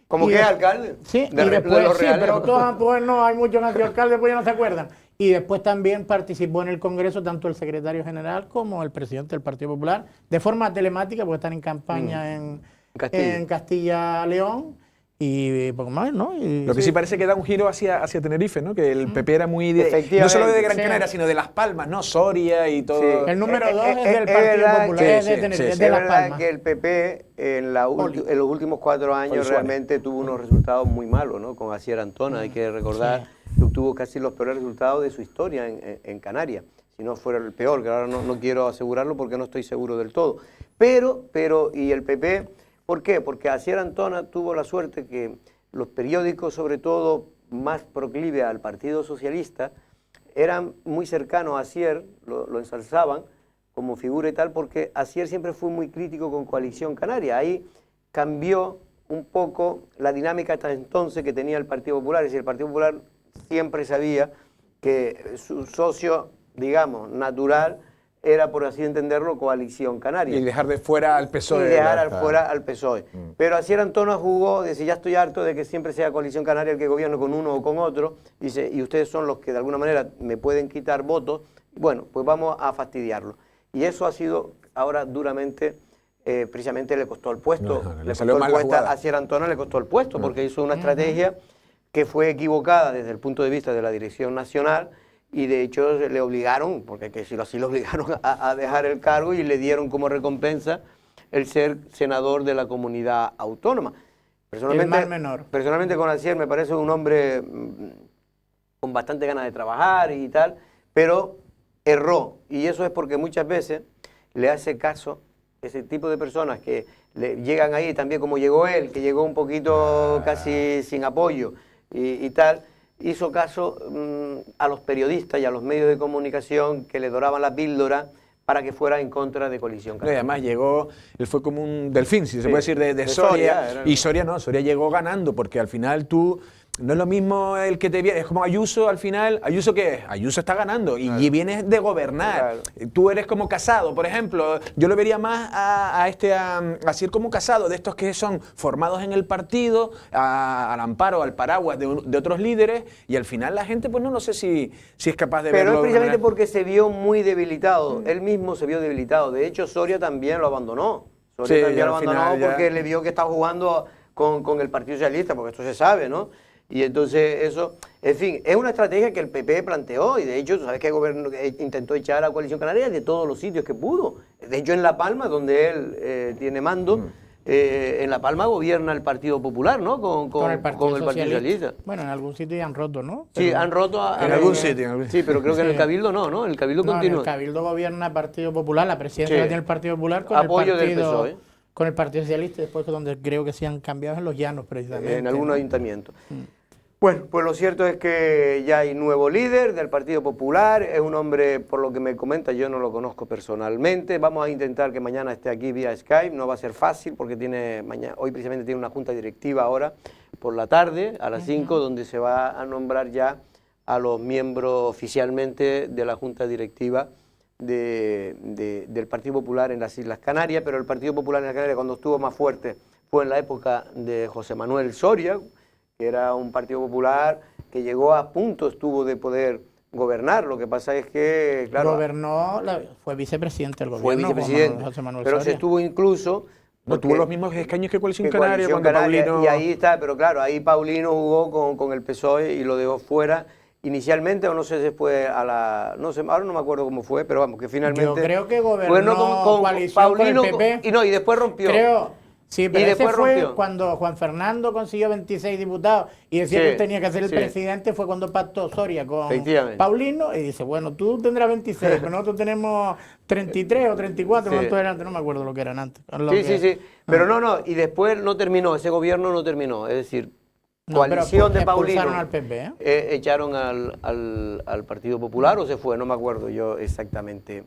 ¿Como que es alcalde? Sí, y después, sí, pero todos, pues no, hay muchos que han sido alcaldes, pues ya no se acuerdan. Y después también participó en el Congreso tanto el secretario general como el presidente del Partido Popular, de forma telemática, porque están en campaña en Castilla-León. Y poco más, ¿no? Lo que sí parece que da un giro hacia Tenerife, ¿no? Que el PP era muy no solo de Gran Canaria, sino de Las Palmas, ¿no? Soria y todo. Sí. El número 2 es del Partido Popular, es de Tenerife, es de Las Palmas. Es verdad que el PP en los últimos 4 años realmente tuvo unos resultados muy malos, ¿no? Con Asier Antona, hay que recordar que obtuvo casi los peores resultados de su historia en Canarias, si no fuera el peor, que ahora no quiero asegurarlo porque no estoy seguro del todo. Pero, y el PP... ¿Por qué? Porque Asier Antona tuvo la suerte que los periódicos, sobre todo más proclives al Partido Socialista, eran muy cercanos a Asier, lo ensalzaban como figura y tal, porque Asier siempre fue muy crítico con Coalición Canaria. Ahí cambió un poco la dinámica hasta entonces que tenía el Partido Popular. Es decir, el Partido Popular siempre sabía que su socio, digamos, natural, era, por así entenderlo, Coalición Canaria. Y dejar de fuera al PSOE. Y dejar fuera al PSOE. Pero Asier Antona jugó, dice, ya estoy harto de que siempre sea Coalición Canaria el que gobierne con uno o con otro, dice, y ustedes son los que de alguna manera me pueden quitar votos, bueno, pues vamos a fastidiarlo. Y eso ha sido ahora duramente, precisamente le costó el puesto. Le costó el puesto a Asier Antona, le costó el puesto, porque hizo una estrategia que fue equivocada desde el punto de vista de la dirección nacional, y de hecho le obligaron, porque así lo obligaron a dejar el cargo y le dieron como recompensa el ser senador de la comunidad autónoma. El más menor. Personalmente con Asier me parece un hombre con bastante ganas de trabajar y tal, pero erró, y eso es porque muchas veces le hace caso ese tipo de personas que llegan ahí también como llegó él, que llegó un poquito casi sin apoyo y tal. Hizo caso a los periodistas y a los medios de comunicación que le doraban la píldora para que fuera en contra de Coalición Canaria. Y además llegó, él fue como un delfín, si se puede decir, de Soria. Y Soria no, Soria llegó ganando, porque al final tú... No es lo mismo el que te viene, es como Ayuso al final. ¿Ayuso qué es? Ayuso está ganando y vienes de gobernar. Tú eres como Casado, por ejemplo. Yo lo vería más a Asier como Casado, de estos que son formados en el partido, al amparo, al paraguas de otros líderes, y al final la gente, pues no sé si es capaz de verlo. Pero es precisamente porque se vio muy debilitado. Él mismo se vio debilitado. De hecho, Soria también lo abandonó. Soria también lo abandonó porque le vio que estaba jugando con el Partido Socialista, porque esto se sabe, ¿no? Y entonces eso, en fin, es una estrategia que el PP planteó y de hecho, tú sabes que el gobierno intentó echar a Coalición Canaria de todos los sitios que pudo. De hecho, en La Palma, donde él tiene mando, en La Palma gobierna el Partido Popular, ¿no? Con el Partido Socialista. Bueno, en algún sitio ya han roto, ¿no? Pero, sí, han roto. En algún sitio. Sí, pero creo que en el Cabildo no, el Cabildo continúa. El Cabildo gobierna el Partido Popular, la presidencia la tiene el Partido Popular con apoyo el partido, del PSOE. Con el Partido Socialista, después donde creo que se han cambiado en Los Llanos, precisamente. En algún ayuntamiento. Bueno, pues lo cierto es que ya hay nuevo líder del Partido Popular, es un hombre, por lo que me comenta, yo no lo conozco personalmente, vamos a intentar que mañana esté aquí vía Skype, no va a ser fácil porque hoy precisamente tiene una junta directiva ahora por la tarde, a las 5, donde se va a nombrar ya a los miembros oficialmente de la junta directiva del Partido Popular en las Islas Canarias, pero el Partido Popular en las Canarias cuando estuvo más fuerte fue en la época de José Manuel Soria, que era un Partido Popular que llegó a punto, estuvo de poder gobernar. Lo que pasa es que, claro... Fue vicepresidente del gobierno. Fue vicepresidente, José Manuel pero Soria. se estuvo incluso... No tuvo los mismos escaños que Coalición Canaria cuando Paulino... Y ahí está, pero claro, ahí Paulino jugó con el PSOE y lo dejó fuera inicialmente, o no sé si después no sé, ahora no me acuerdo cómo fue, pero vamos, que finalmente... Yo creo que gobernó con coalición Paulino con el PP. Y después rompió. Sí, pero y ese después fue rompió. cuando Juan Fernando consiguió 26 diputados y decía que él tenía que ser el presidente, fue cuando pactó Soria con Paulino y dice, bueno, tú tendrás 26, pero nosotros tenemos 33 o 34, ¿cuántos eran antes? No me acuerdo lo que eran antes. Sí, pero no, y después no terminó, ese gobierno no terminó, es decir, coalición de expulsaron Paulino al PP, echaron al Partido Popular o se fue, no me acuerdo yo exactamente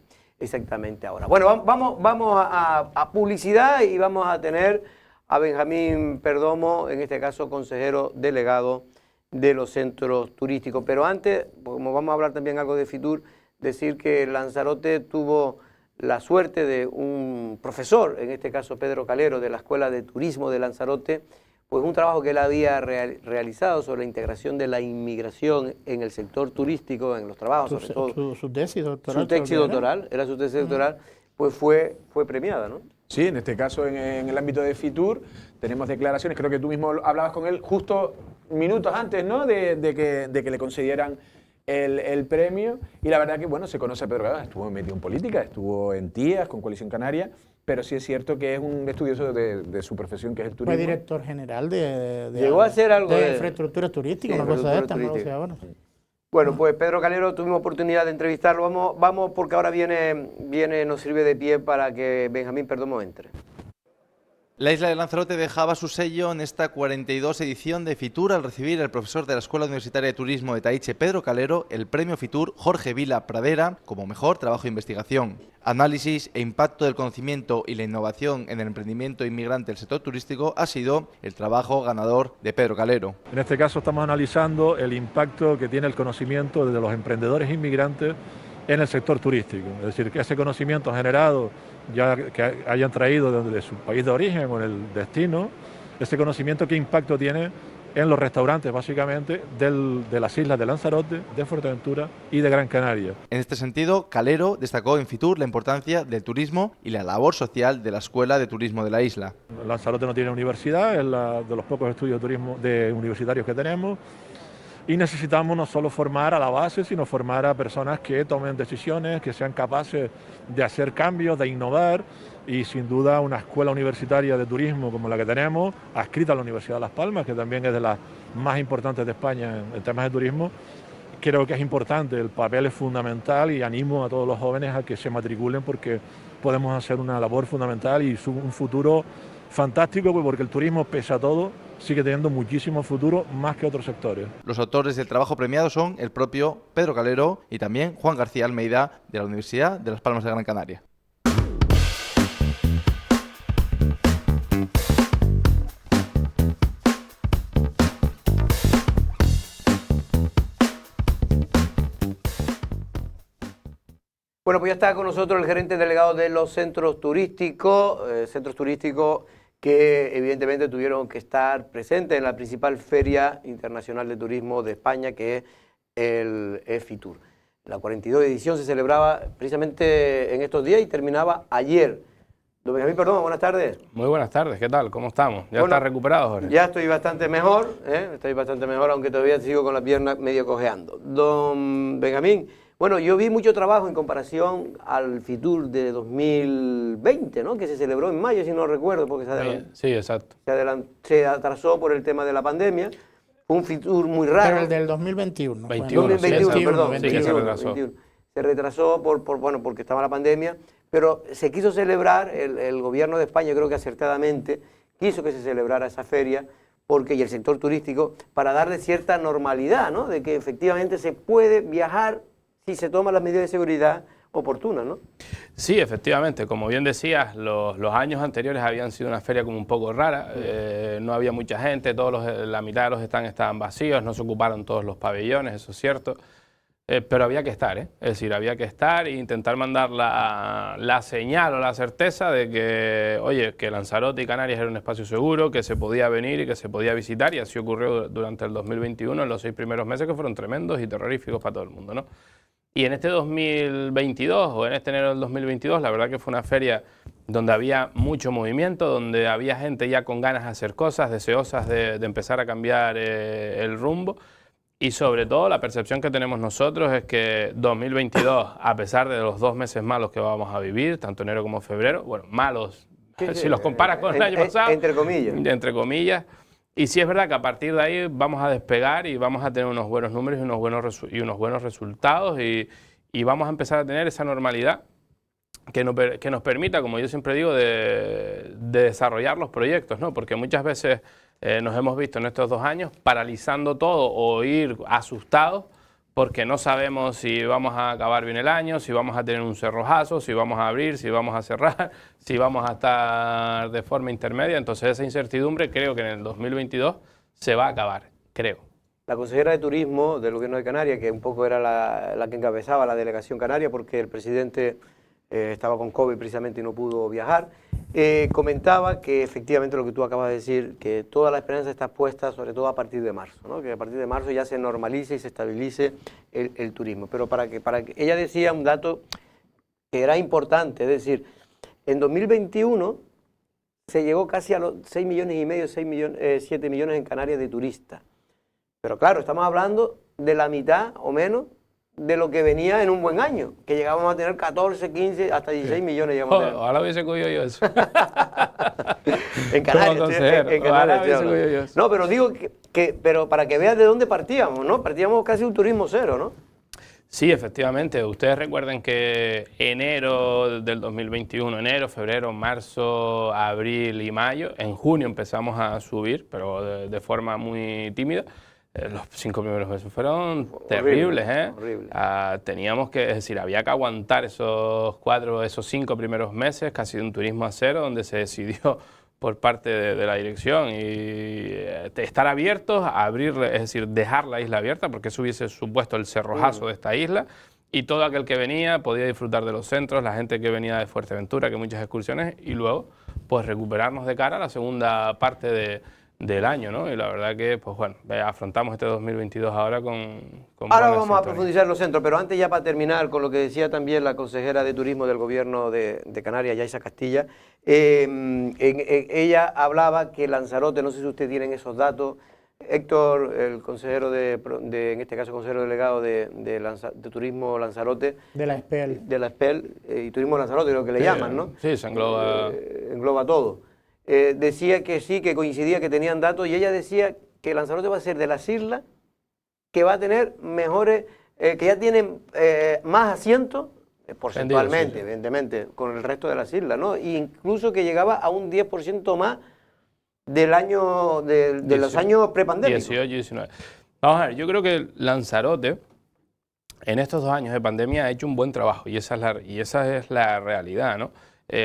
ahora. Bueno, vamos a publicidad y vamos a tener a Benjamín Perdomo, en este caso consejero delegado de los centros turísticos. Pero antes, como vamos a hablar también algo de Fitur, decir que Lanzarote tuvo la suerte de un profesor, en este caso Pedro Calero, de la Escuela de Turismo de Lanzarote, pues un trabajo que él había realizado sobre la integración de la inmigración en el sector turístico, en los trabajos, sobre todo. Su tesis doctoral. Su tesis doctoral, era su tesis doctoral, pues fue premiada, ¿no? Sí, en este caso en el ámbito de Fitur tenemos declaraciones, creo que tú mismo hablabas con él justo minutos antes, ¿no?, de que le concedieran el premio, y la verdad que, bueno, se conoce a Pedro Calero, estuvo metido en política, estuvo en TIAS, con Coalición Canaria, pero sí es cierto que es un estudioso de su profesión, que es el turismo. Fue director general Llegó a hacer algo de infraestructura turística, una cosa de esta, no lo sé ahora. Bueno, pues Pedro Calero, tuvimos oportunidad de entrevistarlo. Vamos porque ahora nos sirve de pie para que Benjamín Perdomo entre. La isla de Lanzarote dejaba su sello en esta 42 edición de Fitur al recibir el profesor de la Escuela Universitaria de Turismo de Taïche, Pedro Calero, el premio Fitur Jorge Vila Pradera como mejor trabajo de investigación. Análisis e impacto del conocimiento y la innovación en el emprendimiento inmigrante del sector turístico ha sido el trabajo ganador de Pedro Calero. En este caso estamos analizando el impacto que tiene el conocimiento de los emprendedores inmigrantes en el sector turístico. Es decir, que ese conocimiento generado, ya que hayan traído de su país de origen o en el destino, ese conocimiento, qué impacto tiene en los restaurantes, básicamente, de las islas de Lanzarote, de Fuerteventura y de Gran Canaria. En este sentido, Calero destacó en Fitur la importancia del turismo y la labor social de la Escuela de Turismo de la isla. Lanzarote no tiene universidad, es de los pocos estudios de turismo universitarios que tenemos, y necesitamos no solo formar a la base, sino formar a personas que tomen decisiones, que sean capaces de hacer cambios, de innovar, y sin duda una escuela universitaria de turismo como la que tenemos, adscrita a la Universidad de Las Palmas, que también es de las más importantes de España en temas de turismo, creo que es importante, el papel es fundamental y animo a todos los jóvenes a que se matriculen porque podemos hacer una labor fundamental y un futuro fantástico, porque el turismo, pese a todo, sigue teniendo muchísimo futuro, más que otros sectores. Los autores del trabajo premiado son el propio Pedro Calero y también Juan García Almeida, de la Universidad de Las Palmas de Gran Canaria. Bueno, pues ya está con nosotros el gerente delegado de los centros turísticos que evidentemente tuvieron que estar presentes en la principal feria internacional de turismo de España, que es el Fitur. La 42 edición se celebraba precisamente en estos días y terminaba ayer. Don Benjamín Perdomo, buenas tardes. Muy buenas tardes, ¿qué tal? ¿Cómo estamos? ¿Ya Bueno, estás recuperado, Jorge? Ya estoy bastante mejor, aunque todavía sigo con la pierna medio cojeando. Don Benjamín, bueno, yo vi mucho trabajo en comparación al Fitur de 2020, ¿no?, que se celebró en mayo, si no recuerdo, porque sí, exacto. Se atrasó por el tema de la pandemia. Fue un Fitur muy raro. Pero el del 2021. 2021, perdón. Sí, que se retrasó. 21. Se retrasó porque estaba la pandemia, pero se quiso celebrar, el gobierno de España, creo que acertadamente, quiso que se celebrara esa feria, y el sector turístico, para darle cierta normalidad, ¿no?, de que efectivamente se puede viajar si se toman las medidas de seguridad oportunas, ¿no? Sí, efectivamente. Como bien decías, los años anteriores habían sido una feria como un poco rara. No había mucha gente, la mitad de los stands estaban vacíos, no se ocuparon todos los pabellones, eso es cierto. Pero había que estar, Es decir, había que estar e intentar mandar la señal o la certeza de que, oye, que Lanzarote y Canarias era un espacio seguro, que se podía venir y que se podía visitar, y así ocurrió durante el 2021, en los 6 primeros meses, que fueron tremendos y terroríficos para todo el mundo, ¿no? Y en este 2022, o en este enero del 2022, la verdad que fue una feria donde había mucho movimiento, donde había gente ya con ganas de hacer cosas, deseosas de empezar a cambiar el rumbo. Y sobre todo la percepción que tenemos nosotros es que 2022, a pesar de los 2 meses malos que vamos a vivir, tanto enero como febrero, bueno, malos, si los comparas con el año pasado, entre comillas. Y sí es verdad que a partir de ahí vamos a despegar y vamos a tener unos buenos números y unos buenos resultados y vamos a empezar a tener esa normalidad que nos permita, como yo siempre digo, de desarrollar los proyectos, ¿no? Porque muchas veces nos hemos visto en estos 2 años paralizando todo o ir asustados porque no sabemos si vamos a acabar bien el año, si vamos a tener un cerrojazo, si vamos a abrir, si vamos a cerrar, si vamos a estar de forma intermedia. Entonces esa incertidumbre creo que en el 2022 se va a acabar, creo. La consejera de Turismo del Gobierno de Canarias, que un poco era la que encabezaba la delegación canaria, porque el presidente estaba con COVID precisamente y no pudo viajar, comentaba que efectivamente lo que tú acabas de decir, que toda la esperanza está puesta sobre todo a partir de marzo, ¿no? Que a partir de marzo ya se normalice y se estabilice el turismo. Pero para que ella decía un dato que era importante, es decir, en 2021 se llegó casi a los 6,5 millones, 7 millones en Canarias de turistas. Pero claro, estamos hablando de la mitad o menos de lo que venía en un buen año, que llegábamos a tener 14, 15, hasta 16 millones. Llegamos a tener. Ojalá hubiese cogido yo eso. En Canarias, ojalá hubiese cogido yo eso. No, pero digo pero para que veas de dónde partíamos, ¿no? Partíamos casi un turismo cero, ¿no? Sí, efectivamente. Ustedes recuerden que enero del 2021, enero, febrero, marzo, abril y mayo, en junio empezamos a subir, pero de forma muy tímida. Los 5 primeros meses fueron terribles, ¿eh? Horrible. Teníamos que, es decir, había que aguantar esos 5 primeros meses, casi de un turismo a cero, donde se decidió por parte de la dirección y estar abiertos, abrir, es decir, dejar la isla abierta, porque eso hubiese supuesto el cerrojazo de esta isla, y todo aquel que venía podía disfrutar de los centros, la gente que venía de Fuerteventura, que muchas excursiones, y luego pues recuperarnos de cara a la segunda parte del año, ¿no? Y la verdad que, pues bueno, afrontamos este 2022 ahora con ahora buena vamos a sintonía. profundizar en los centros, pero antes ya para terminar con lo que decía también la consejera de Turismo del Gobierno de Canarias, Yaisa Castilla, ella hablaba que Lanzarote, no sé si ustedes tienen esos datos, Héctor, el consejero en este caso consejero delegado de Turismo Lanzarote. De la SPEL. De la SPEL y Turismo Lanzarote, creo que le llaman, ¿no? Sí, se engloba. Engloba todo. Decía que sí, que coincidía, que tenían datos, y ella decía que Lanzarote va a ser de las islas que va a tener mejores, que ya tienen más asientos, porcentualmente, sí. Evidentemente, con el resto de las islas, ¿no? E incluso que llegaba a un 10% más del año, de los años prepandémicos. 18 y 19. Vamos a ver, yo creo que Lanzarote, en estos 2 años de pandemia, ha hecho un buen trabajo, y esa es la realidad, ¿no?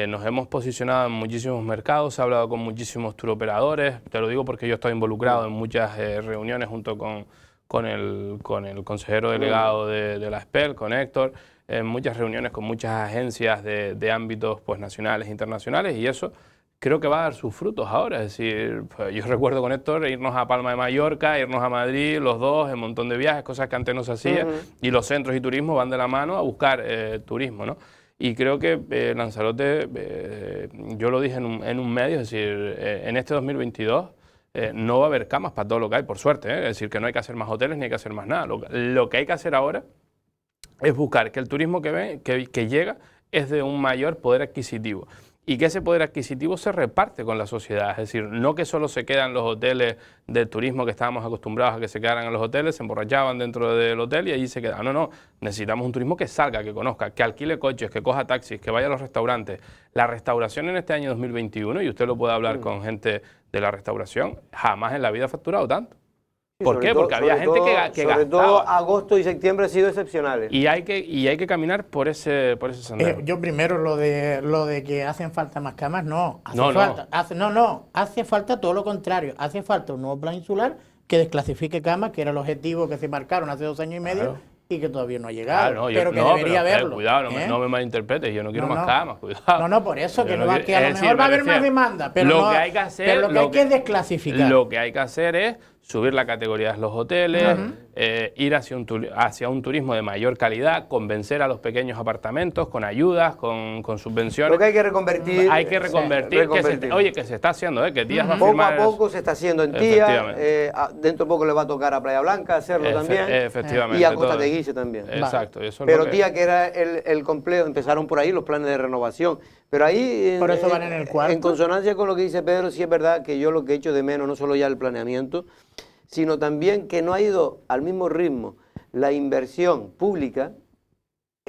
Nos hemos posicionado en muchísimos mercados, se ha hablado con muchísimos turoperadores, te lo digo porque yo he estado involucrado en muchas reuniones junto con el consejero delegado de la SPEL, con Héctor, en muchas reuniones con muchas agencias de ámbitos pues, nacionales e internacionales, y eso creo que va a dar sus frutos ahora. Es decir, pues, yo recuerdo con Héctor irnos a Palma de Mallorca, irnos a Madrid, los dos, en un montón de viajes, cosas que antes no se hacían, y los centros y turismo van de la mano a buscar turismo, ¿no? Y creo que Lanzarote, yo lo dije en un medio, es decir, en este 2022 no va a haber camas para todo lo que hay, por suerte, ¿eh? Es decir, que no hay que hacer más hoteles ni hay que hacer más nada. Lo que hay que hacer ahora es buscar que el turismo que llega es de un mayor poder adquisitivo. Y que ese poder adquisitivo se reparte con la sociedad, es decir, no que solo se quedan los hoteles del turismo que estábamos acostumbrados a que se quedaran en los hoteles, se emborrachaban dentro del hotel y allí se quedaban. No, necesitamos un turismo que salga, que conozca, que alquile coches, que coja taxis, que vaya a los restaurantes. La restauración en este año 2021, y usted lo puede hablar con gente de la restauración, jamás en la vida ha facturado tanto. ¿Por qué? Porque había gente que gastaba. Sobre todo agosto y septiembre han sido excepcionales. Y hay que caminar por ese sendero. Yo primero lo de que hacen falta más camas, no. Hace falta todo lo contrario. Hace falta un nuevo plan insular que desclasifique camas, que era el objetivo que se marcaron hace 2 años y medio. Claro. Y que todavía no ha llegado, pero que debería haberlo. Cuidado, no me malinterpretes, yo no quiero más camas, cuidado. No, por eso, que a lo mejor va a haber más demanda, pero lo que hay que hacer, lo que hay que es desclasificar. Lo que hay que hacer es subir la categoría de los hoteles, ir hacia un turismo de mayor calidad, convencer a los pequeños apartamentos con ayudas, con subvenciones. Lo que hay que reconvertir. Hay que reconvertir. Que se está haciendo, que Tías va a poco firmar. Poco a poco se está haciendo en Tías. Dentro de poco le va a tocar a Playa Blanca hacerlo también. Efectivamente. Y a Costa de Guise también. Exacto. Eso pero Tías, que era el complejo, empezaron por ahí los planes de renovación. Pero ahí, por eso van en el cuarto. En consonancia con lo que dice Pedro, sí es verdad que yo lo que he hecho de menos, no solo ya el planeamiento, sino también que no ha ido al mismo ritmo la inversión pública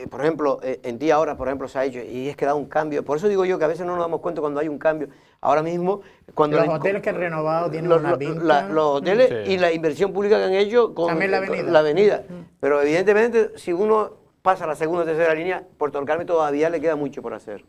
por ejemplo, en día ahora, por ejemplo, se ha hecho, y es que da un cambio. Por eso digo yo que a veces no nos damos cuenta cuando hay un cambio. Ahora mismo, cuando... Los hoteles que han renovado tienen una pinta. Los hoteles y la inversión pública que han hecho con también la avenida. Pero evidentemente, si uno pasa a la segunda o tercera línea, Puerto del Carmen todavía le queda mucho por hacer.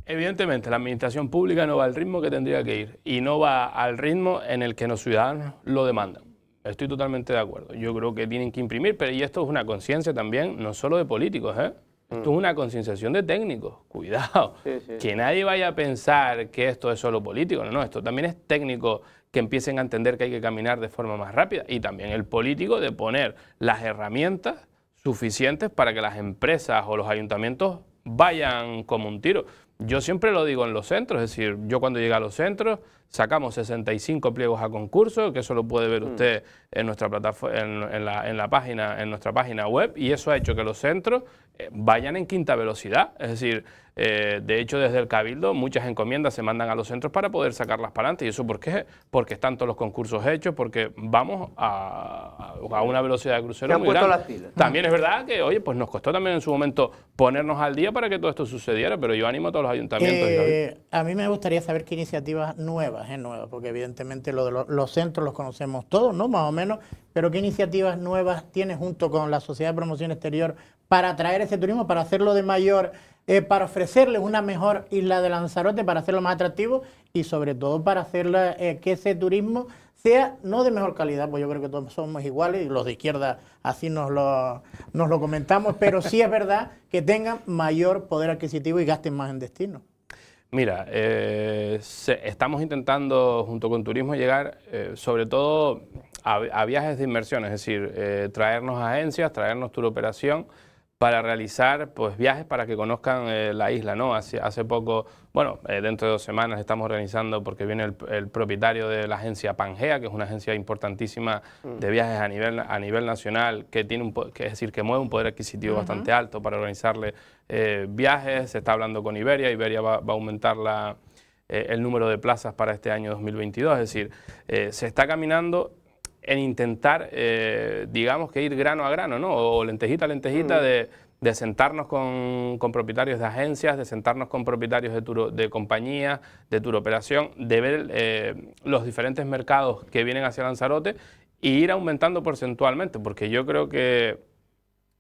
Evidentemente, la administración pública no va al ritmo que tendría que ir y no va al ritmo en el que los ciudadanos lo demandan. Estoy totalmente de acuerdo. Yo creo que tienen que imprimir, pero y esto es una conciencia también, no solo de políticos, ¿eh? Esto es una concienciación de técnicos. Cuidado, que nadie vaya a pensar que esto es solo político. No, esto también es técnico, que empiecen a entender que hay que caminar de forma más rápida. Y también el político de poner las herramientas suficientes para que las empresas o los ayuntamientos vayan como un tiro. Yo siempre lo digo en los centros, es decir, yo cuando llegué a los centros sacamos 65 pliegos a concurso, que eso lo puede ver usted en nuestra plataforma, en nuestra página web, y eso ha hecho que los centros vayan en quinta velocidad. Es decir, de hecho desde el Cabildo muchas encomiendas se mandan a los centros para poder sacarlas para adelante. ¿Y eso por qué? Porque están todos los concursos hechos, porque vamos a una velocidad de crucero muy grande. Las pilas. También es verdad que, oye, pues nos costó también en su momento ponernos al día para que todo esto sucediera, pero yo animo a todos los ayuntamientos. A mí me gustaría saber qué iniciativas nuevas, porque evidentemente lo de los centros los conocemos todos, ¿no? Más o menos, pero qué iniciativas nuevas tiene junto con la Sociedad de Promoción Exterior para atraer ese turismo, para hacerlo de mayor, para ofrecerles una mejor isla de Lanzarote, para hacerlo más atractivo y sobre todo para hacerla, que ese turismo sea no de mejor calidad, pues yo creo que todos somos iguales y los de izquierda así nos lo comentamos, pero sí es verdad que tengan mayor poder adquisitivo y gasten más en destino. Mira, estamos intentando junto con Turismo llegar sobre todo a viajes de inversión, es decir, traernos agencias, traernos tour operación para realizar pues viajes para que conozcan la isla, ¿no? Hace poco, bueno, dentro de 2 semanas estamos organizando, porque viene el propietario de la agencia Pangea, que es una agencia importantísima de viajes a nivel nacional, que tiene es decir, que mueve un poder adquisitivo bastante alto para organizarle viajes. Se está hablando con Iberia, Iberia va a aumentar el número de plazas para este año 2022, es decir, se está caminando en intentar, digamos que ir grano a grano, ¿no? O lentejita a lentejita de sentarnos con propietarios de agencias, de sentarnos con propietarios de compañías, de tour operación, de ver los diferentes mercados que vienen hacia Lanzarote e ir aumentando porcentualmente, porque yo creo que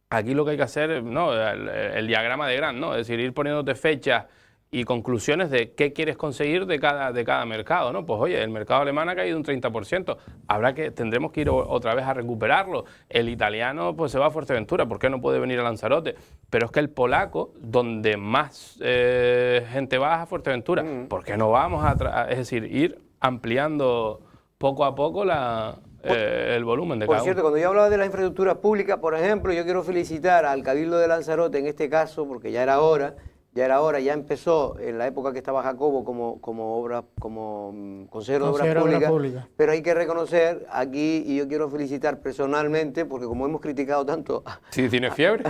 aquí lo que hay que hacer, ¿no? El diagrama de Grant, ¿no? Es decir, ir poniéndote fechas y conclusiones de qué quieres conseguir de cada mercado, ¿no? Pues oye, el mercado alemán ha caído un 30%, tendremos que ir otra vez a recuperarlo. El italiano pues se va a Fuerteventura, ¿por qué no puede venir a Lanzarote? Pero es que el polaco, donde más gente va, es a Fuerteventura. ¿Por qué no vamos es decir, ir ampliando poco a poco el volumen de cada uno? Por cierto, cuando yo hablaba de la infraestructura pública, por ejemplo, yo quiero felicitar al Cabildo de Lanzarote en este caso, porque ya era hora, ya empezó en la época que estaba Jacobo como consejero de Obras Públicas, pero hay que reconocer aquí, y yo quiero felicitar personalmente, porque como hemos criticado tanto... ¿Sí tiene fiebre?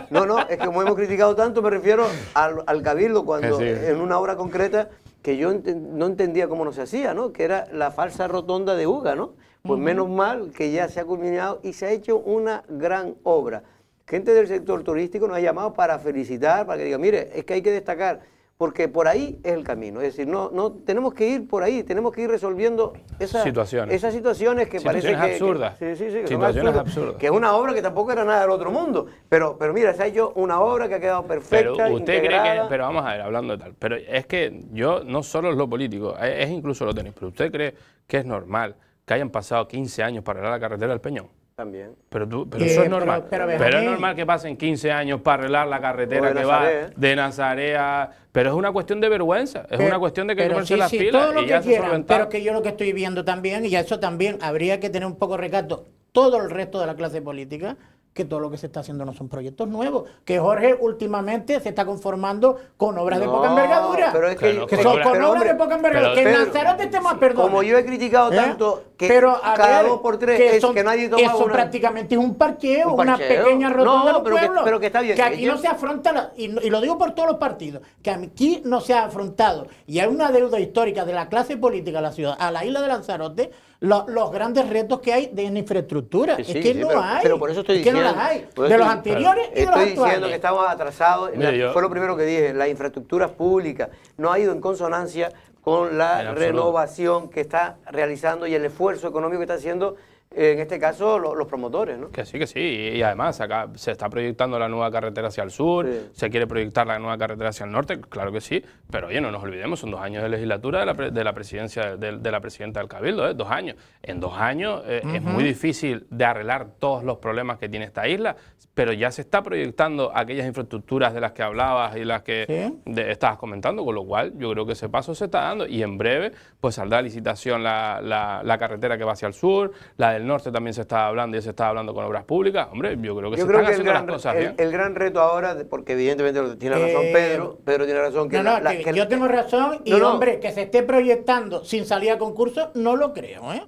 No, es que como hemos criticado tanto, me refiero al Cabildo, cuando en una obra concreta que yo no entendía cómo no se hacía, ¿no? Que era la falsa rotonda de Uga, ¿no? Pues menos mal que ya se ha culminado y se ha hecho una gran obra. Gente del sector turístico nos ha llamado para felicitar, para que diga, mire, es que hay que destacar, porque por ahí es el camino. Es decir, no tenemos que ir por ahí, tenemos que ir resolviendo esas situaciones que parece que... absurdas. Situaciones absurdas. Que es una obra que tampoco era nada del otro mundo. Pero mira, se ha hecho una obra que ha quedado perfecta, pero usted integrada. Cree que... Pero vamos a ver, hablando de tal. Pero es que yo, no solo es lo político, es incluso lo técnico. Pero usted cree que es normal que hayan pasado 15 años para arreglar la carretera del Peñón. También. Pero eso es normal. Pero es normal que pasen 15 años para arreglar la carretera que va de Nazaret a... Pero es una cuestión de vergüenza, es una cuestión de que ponerse las pilas. Todo lo que quieran, pero que yo lo que estoy viendo también, y a eso también habría que tener un poco de recato todo el resto de la clase política, que todo lo que se está haciendo no son proyectos nuevos, que Jorge últimamente se está conformando con obras de poca envergadura, pero es que son con obras de poca envergadura, que en Lanzarote esté más perdón. Como yo he criticado tanto que cada 2 por 3 es que nadie toma eso prácticamente es un parqueo, una pequeña rotonda de los pueblos, pero que está bien, que aquí no se afronta, y lo digo por todos los partidos, que aquí no se ha afrontado, y hay una deuda histórica de la clase política de la ciudad a la isla de Lanzarote. los grandes retos que hay de infraestructura. Sí, es que sí, no hay. pero por eso estoy es que diciendo, no las hay. por De eso los estoy- anteriores y de los Estoy actuales. diciendo que estamos atrasados. Mire, Fue lo primero que dije. La infraestructura pública no ha ido en consonancia con la En absoluto. renovación que está realizando y el esfuerzo económico que está haciendo, en este caso, los promotores, ¿no? Que sí, y además acá se está proyectando la nueva carretera hacia el sur, Sí. se quiere proyectar la nueva carretera hacia el norte, claro que sí, pero oye, no nos olvidemos, son 2 años de legislatura de la presidencia de la presidenta del Cabildo, 2 años. En 2 años es muy difícil de arreglar todos los problemas que tiene esta isla, pero ya se está proyectando aquellas infraestructuras de las que hablabas y las que estabas comentando, con lo cual yo creo que ese paso se está dando y en breve pues saldrá a licitación la carretera que va hacia el sur, la del norte también se está hablando y se está hablando con obras públicas. Hombre, yo creo que se están haciendo las cosas bien. el gran reto ahora, porque evidentemente tiene razón Pedro tiene razón. Que yo tengo razón y, hombre, que se esté proyectando sin salir a concurso, no lo creo, ¿eh?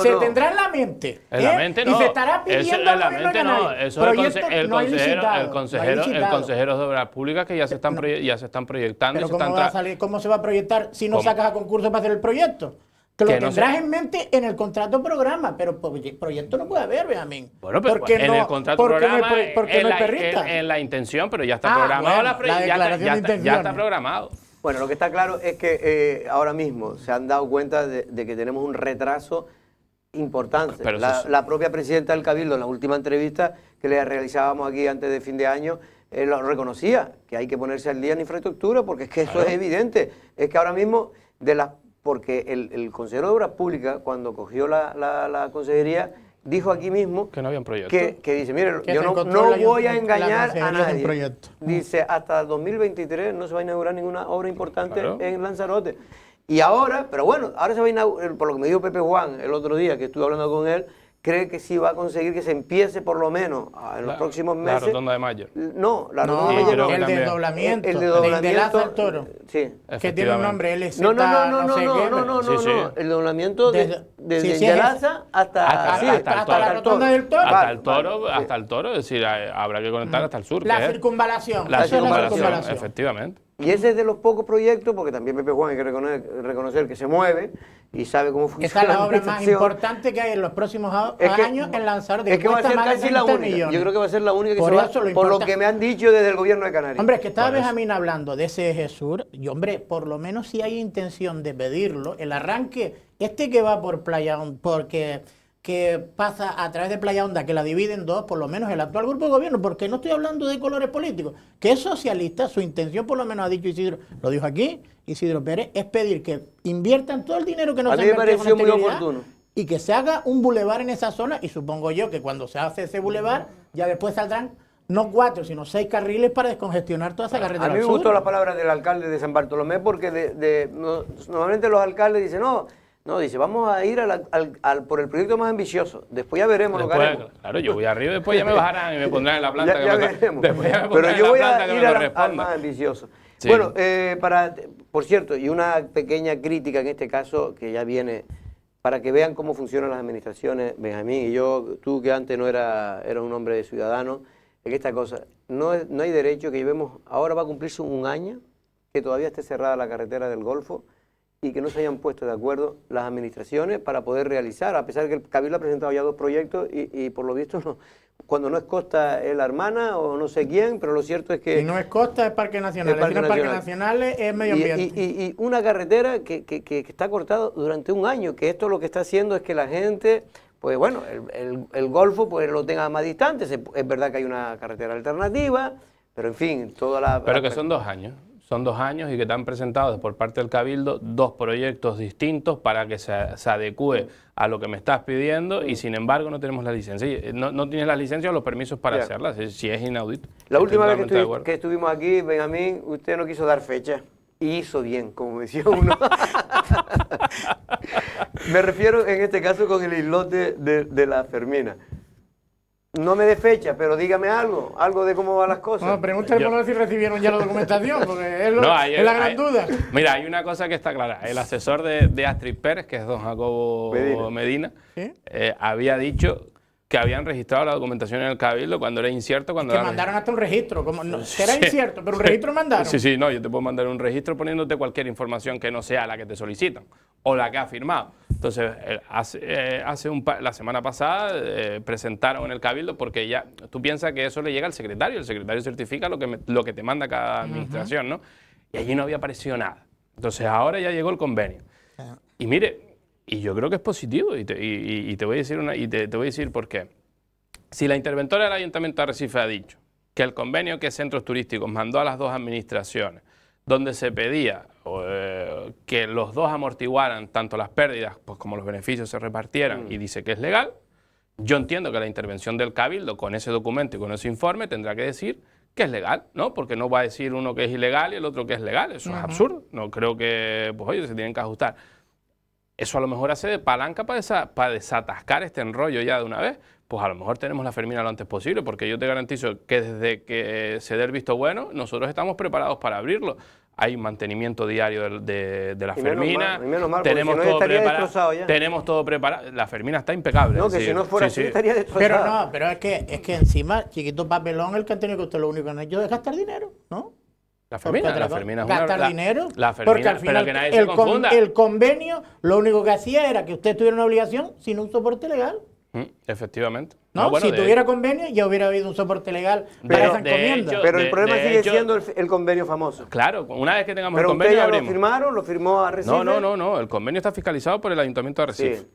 Se tendrá en la mente. En la mente no. Y se estará pidiendo en la mente no. Eso es el consejero de obras públicas que ya se están proyectando. Pero ¿cómo se va a proyectar si no sacas a concurso para hacer el proyecto? Que lo tendrás en mente en el contrato programa, pero proyecto no puede haber, Benjamín. Bueno, pero en el contrato programa, en la intención, pero ya está programado. Ya está programado. Bueno, lo que está claro es que ahora mismo se han dado cuenta de que tenemos un retraso importante. Pero La propia presidenta del Cabildo, en la última entrevista que le realizábamos aquí antes de fin de año, lo reconocía, que hay que ponerse al día en infraestructura, porque es que eso es evidente. Es que ahora mismo, porque el consejero de Obras Públicas, cuando cogió la consejería, dijo aquí mismo que no había un proyecto. Que dice, mire, yo no voy a engañar a nadie. Dice, hasta 2023 no se va a inaugurar ninguna obra importante en Lanzarote. Y ahora, pero bueno, ahora se va a inaugurar, por lo que me dijo Pepe Juan el otro día que estuve hablando con él, cree que sí va a conseguir que se empiece por lo menos en los próximos meses. La Rotonda de Mayo. No, la Rotonda de Mayo no. El desdoblamiento. El desdoblamiento. De Laza al Toro. Sí. Que tiene un nombre, LZ, No. El desdoblamiento desde Laza hasta la Rotonda del Toro. Hasta el Toro, es decir, habrá que conectar hasta el sur. La circunvalación. La circunvalación, efectivamente. Y ese es de los pocos proyectos, porque también Pepe Juan hay que reconocer que se mueve y sabe cómo funciona. Esa es la obra más importante que hay en los próximos años en Lanzarote. Es que va a ser casi la única. Millones. Yo creo que va a ser la única que se va, por lo que me han dicho desde el gobierno de Canarias. Hombre, es que estaba Benjamín hablando de ese eje sur, y hombre, por lo menos si hay intención de pedirlo, el arranque, que va por Playa Honda, que pasa a través de Playa Honda, que la divide en dos, por lo menos el actual grupo de gobierno, porque no estoy hablando de colores políticos, que es socialista, su intención por lo menos ha dicho Isidro, lo dijo aquí, Isidro Pérez, es pedir que inviertan todo el dinero que no se ha invertido con anterioridad y que se haga un bulevar en esa zona, y supongo yo que cuando se hace ese bulevar, ya después saldrán no 4, sino 6 carriles para descongestionar toda esa carretera. A mí me gustó la palabra del alcalde de San Bartolomé, porque normalmente los alcaldes dicen, no, dice, vamos a ir por el proyecto más ambicioso. Después ya veremos lo que haremos. Claro, yo voy arriba y después ya me bajarán y me pondrán en la planta. Pero yo voy a ir al más ambicioso. Sí. Bueno, por cierto, y una pequeña crítica en este caso, que ya viene, para que vean cómo funcionan las administraciones, Benjamín y yo, tú que antes no eras un hombre de ciudadano, en esta cosa, no hay derecho que llevemos, ahora va a cumplirse un año, que todavía esté cerrada la carretera del Golfo, y que no se hayan puesto de acuerdo las administraciones para poder realizar, a pesar de que el Cabildo ha presentado ya 2 proyectos y por lo visto cuando no es Costa es la hermana o no sé quién, pero lo cierto es que... Si no es Costa es Parque Nacional, Parque Nacional es medio ambiente. Y una carretera que está cortada durante un año, que esto lo que está haciendo es que la gente, pues bueno, el Golfo pues lo tenga más distante, es verdad que hay una carretera alternativa, pero en fin, toda la... Pero que son 2 años. Son 2 años y que te han presentado por parte del Cabildo 2 proyectos distintos para que se adecue a lo que me estás pidiendo y sin embargo no tenemos la licencia. No tienes la licencia o los permisos para hacerlas, si es inaudito. La última vez que estuvimos aquí, Benjamín, usted no quiso dar fecha y hizo bien, como decía uno. Me refiero en este caso con el islote de la Fermina. No me dé fecha, pero dígame algo de cómo van las cosas. No, pregúntale por si recibieron ya la documentación, porque es la gran duda. Mira, hay una cosa que está clara. El asesor de Astrid Pérez, que es don Jacobo Medina, ¿sí? había dicho que habían registrado la documentación en el Cabildo cuando era incierto. Cuando Que mandaron hasta un registro. Será incierto, pero un registro mandaron. Sí, no, yo te puedo mandar un registro poniéndote cualquier información que no sea la que te solicitan o la que has firmado. Entonces, la semana pasada presentaron en el Cabildo, porque ya tú piensas que eso le llega al secretario, el secretario certifica lo que te manda cada administración, ¿no? Y allí no había aparecido nada. Entonces, ahora ya llegó el convenio. Y mire, y yo creo que es positivo, y te voy a decir te voy a decir por qué. Si la interventora del Ayuntamiento de Arrecife ha dicho que el convenio que Centros Turísticos mandó a las dos administraciones, donde se pedía que los dos amortiguaran tanto las pérdidas pues, como los beneficios se repartieran, y dice que es legal, yo entiendo que la intervención del Cabildo con ese documento y con ese informe tendrá que decir que es legal, ¿no? Porque no va a decir uno que es ilegal y el otro que es legal. Eso es absurdo. No creo que, pues oye, se tienen que ajustar. Eso a lo mejor hace de palanca para desatascar este enrollo ya de una vez. Pues a lo mejor tenemos la Fermina lo antes posible, porque yo te garantizo que desde que se dé el visto bueno, nosotros estamos preparados para abrirlo. Hay mantenimiento diario de la Fermina. Menos mal, tenemos si no todo estaría preparado. destrozado ya. Tenemos todo preparado. La Fermina está impecable. No, que si no fuera así estaría destrozado. Pero no, pero es que encima, chiquito papelón, el que han tenido que usted lo único que han hecho es gastar dinero, ¿no? La Fermina es gastar una... dinero. La Fermina, porque al final pero que nadie se confunda. El convenio lo único que hacía era que usted tuviera una obligación sin un soporte legal. Efectivamente. ¿No? Bueno, si tuviera convenio ya hubiera habido un soporte legal para esa encomienda. Pero el problema sigue siendo el convenio famoso. Claro, una vez que tengamos pero el convenio ya abrimos. ¿Lo firmaron? ¿Lo firmó Arrecife? No, el convenio está fiscalizado por el Ayuntamiento de Arrecife. Sí.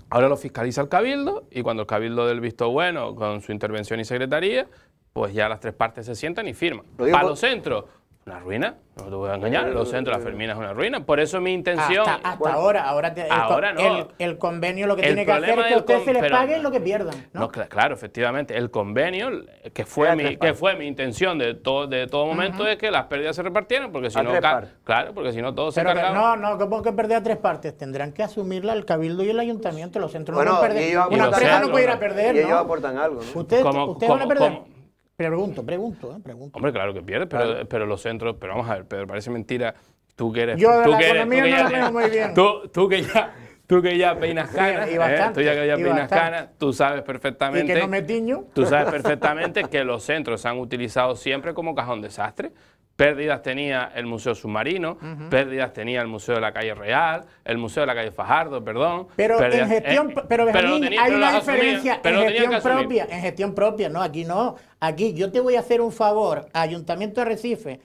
Ahora lo fiscaliza el Cabildo, y cuando el Cabildo dé el visto bueno con su intervención y secretaría, pues ya las tres partes se sientan y firman. Para los centros, una ruina, no te voy a engañar, los centros, la Fermina es una ruina. Por eso mi intención... Hasta ahora no. El convenio lo que tiene que hacer es que a ustedes se les pague lo que pierdan. ¿no? Claro, efectivamente. El convenio, que fue mi intención de todo momento, es que las pérdidas se repartieran, porque si no... Claro, porque si no todos se cargaban. No, ¿cómo que perder a tres partes? Tendrán que asumirla el Cabildo y el Ayuntamiento. Los centros bueno, no pueden perder. Una empresa no puede ir a perder, y ellos aportan algo, ¿no? ¿Ustedes van a perder? Pregunto. Hombre, claro que pierde, pero los centros... Pero vamos a ver, Pedro, parece mentira. Tú que eres... Yo de la economía no la veo muy bien. Tú que ya peinas canas, tú ya que ya peinas canas, tú sabes perfectamente... Y que no me tiño. Tú sabes perfectamente que los centros se han utilizado siempre como cajón desastre. Pérdidas tenía el Museo Submarino, pérdidas tenía el Museo de la Calle Real, el Museo de la Calle Fajardo, perdón. Pero pérdidas, en gestión, hay una diferencia en gestión propia, no, aquí no. Aquí yo te voy a hacer un favor, Ayuntamiento de Arrecife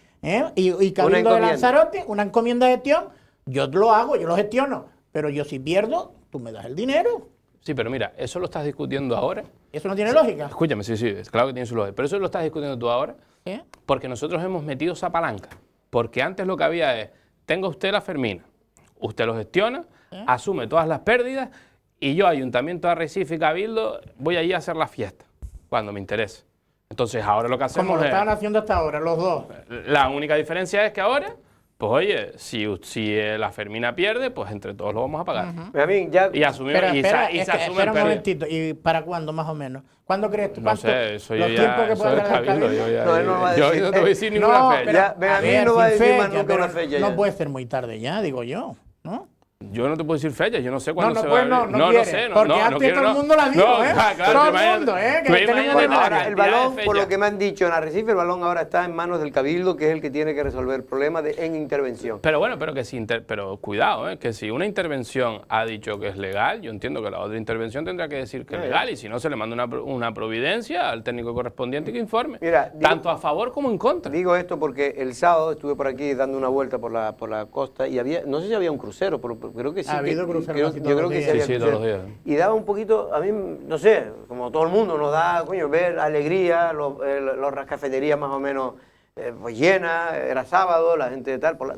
y Cabildo de Lanzarote, una encomienda de gestión, yo lo hago, yo lo gestiono, pero yo si pierdo, tú me das el dinero. Sí, pero mira, eso lo estás discutiendo ahora. ¿Eso no tiene lógica? Escúchame, sí, claro que tiene su lógica, pero eso lo estás discutiendo tú ahora. Porque nosotros hemos metido esa palanca. Porque antes lo que había es, tenga usted la Fermina, usted lo gestiona, asume todas las pérdidas, y yo, Ayuntamiento de Arrecife y Cabildo, voy allí a hacer la fiesta, cuando me interese. Entonces ahora lo que hacemos como lo estaban haciendo hasta ahora, los dos. La única diferencia es que ahora, pues oye, si la Fermina pierde, pues entre todos lo vamos a pagar. Y asumimos, espera un momentito, ¿y para cuándo más o menos? ¿Cuándo crees tú? No sé, eso los yo tiempos ya, que pueda dar el Cabildo. Yo no te voy a decir ninguna fecha. No va a decir más nunca una fecha. No puede ser muy tarde ya, digo yo, ¿no? Yo no te puedo decir fecha, yo no sé cuándo se va a abrir. No sé. Porque antes todo el mundo la dijo, todo el mundo, que tenemos ahora, el balón, por lo que me han dicho en Arrecife, el balón ahora está en manos del Cabildo, que es el que tiene que resolver problemas en intervención. Pero bueno, pero cuidado, que si una intervención ha dicho que es legal, yo entiendo que la otra intervención tendrá que decir que es legal, y si no, se le manda una providencia al técnico correspondiente que informe. Mira, tanto a favor como en contra. Digo esto porque el sábado estuve por aquí dando una vuelta por la costa y había, no sé si había un crucero, pero creo que sí. Ha habido cruceros. Yo creo que sí había todos los días. Y daba un poquito, a mí, no sé, como todo el mundo nos da, ver alegría, las cafeterías más o menos pues llenas, era sábado, la gente tal, por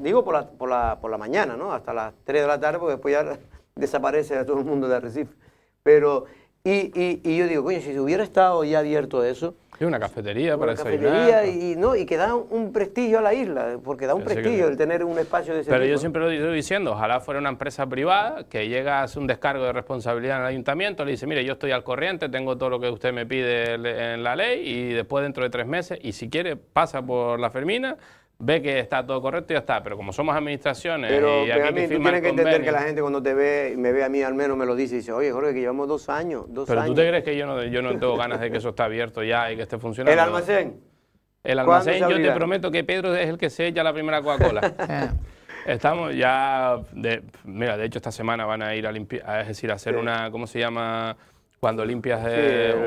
la mañana, ¿no? Hasta las 3 de la tarde, porque después ya desaparece a todo el mundo de Arrecife. Pero, y yo digo, coño, si se hubiera estado ya abierto eso... Sí, una cafetería para desayunar. Y que da un prestigio a la isla, porque da un prestigio el tener un espacio de ese tipo. Pero yo siempre lo estoy diciendo, ojalá fuera una empresa privada que llega a hacer un descargo de responsabilidad en el ayuntamiento, le dice, mire, yo estoy al corriente, tengo todo lo que usted me pide en la ley, y después dentro de 3 meses, y si quiere pasa por la Fermina, ve que está todo correcto y ya está. Pero como somos administraciones Pero y aquí hay que tú firmar tienes que entender convenios. que la gente cuando te ve, me ve a mí al menos, me lo dice y dice, oye, Jorge, que llevamos 2 años, 2 Pero años. ¿tú te crees que yo no tengo ganas de que eso esté abierto ya y que esté funcionando? ¿El almacén? El ¿Cuándo almacén, se yo te abrirá? prometo que Pedro es el que sella la primera Coca-Cola. Estamos ya, mira, de hecho esta semana van a ir a limpiar, es decir, a hacer una, ¿cómo se llama? Cuando limpias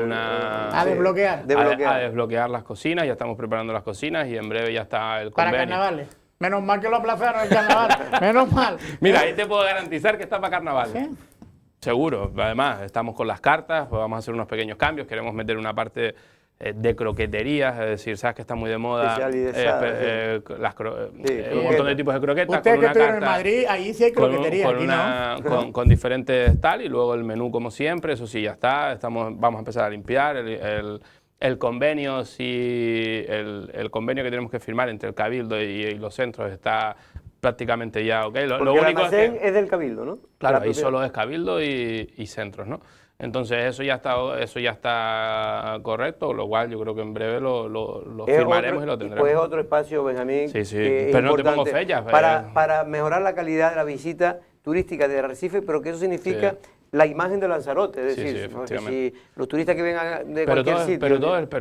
una... A desbloquear. A desbloquear las cocinas, ya estamos preparando las cocinas y en breve ya está el Para convenio. carnavales. Menos mal que lo aplazaron el carnaval. Menos mal. Mira, ahí te puedo garantizar que está para carnaval. ¿Sí? Seguro. Además, estamos con las cartas, pues vamos a hacer unos pequeños cambios, queremos meter una parte de croqueterías, es decir, sabes que está muy de moda un montón de tipos de croquetas. Ustedes que estuvieron en Madrid, ahí sí hay croquetería, con diferentes tal, y luego el menú como siempre, eso sí, ya está, vamos a empezar a limpiar, el convenio, el convenio que tenemos que firmar entre el Cabildo y los centros está prácticamente ya ok. Lo único el almacén es del Cabildo, ¿no? Claro, ahí solo es Cabildo y centros, ¿no? Entonces eso ya está correcto, lo cual yo creo que en breve lo firmaremos y lo tendremos. Pues otro espacio, Benjamín. Sí, pero no te pongo fechas. Para mejorar la calidad de la visita turística de Arrecife, pero que eso significa la imagen de Lanzarote, es decir, si los turistas que vengan de cualquier sitio... Pero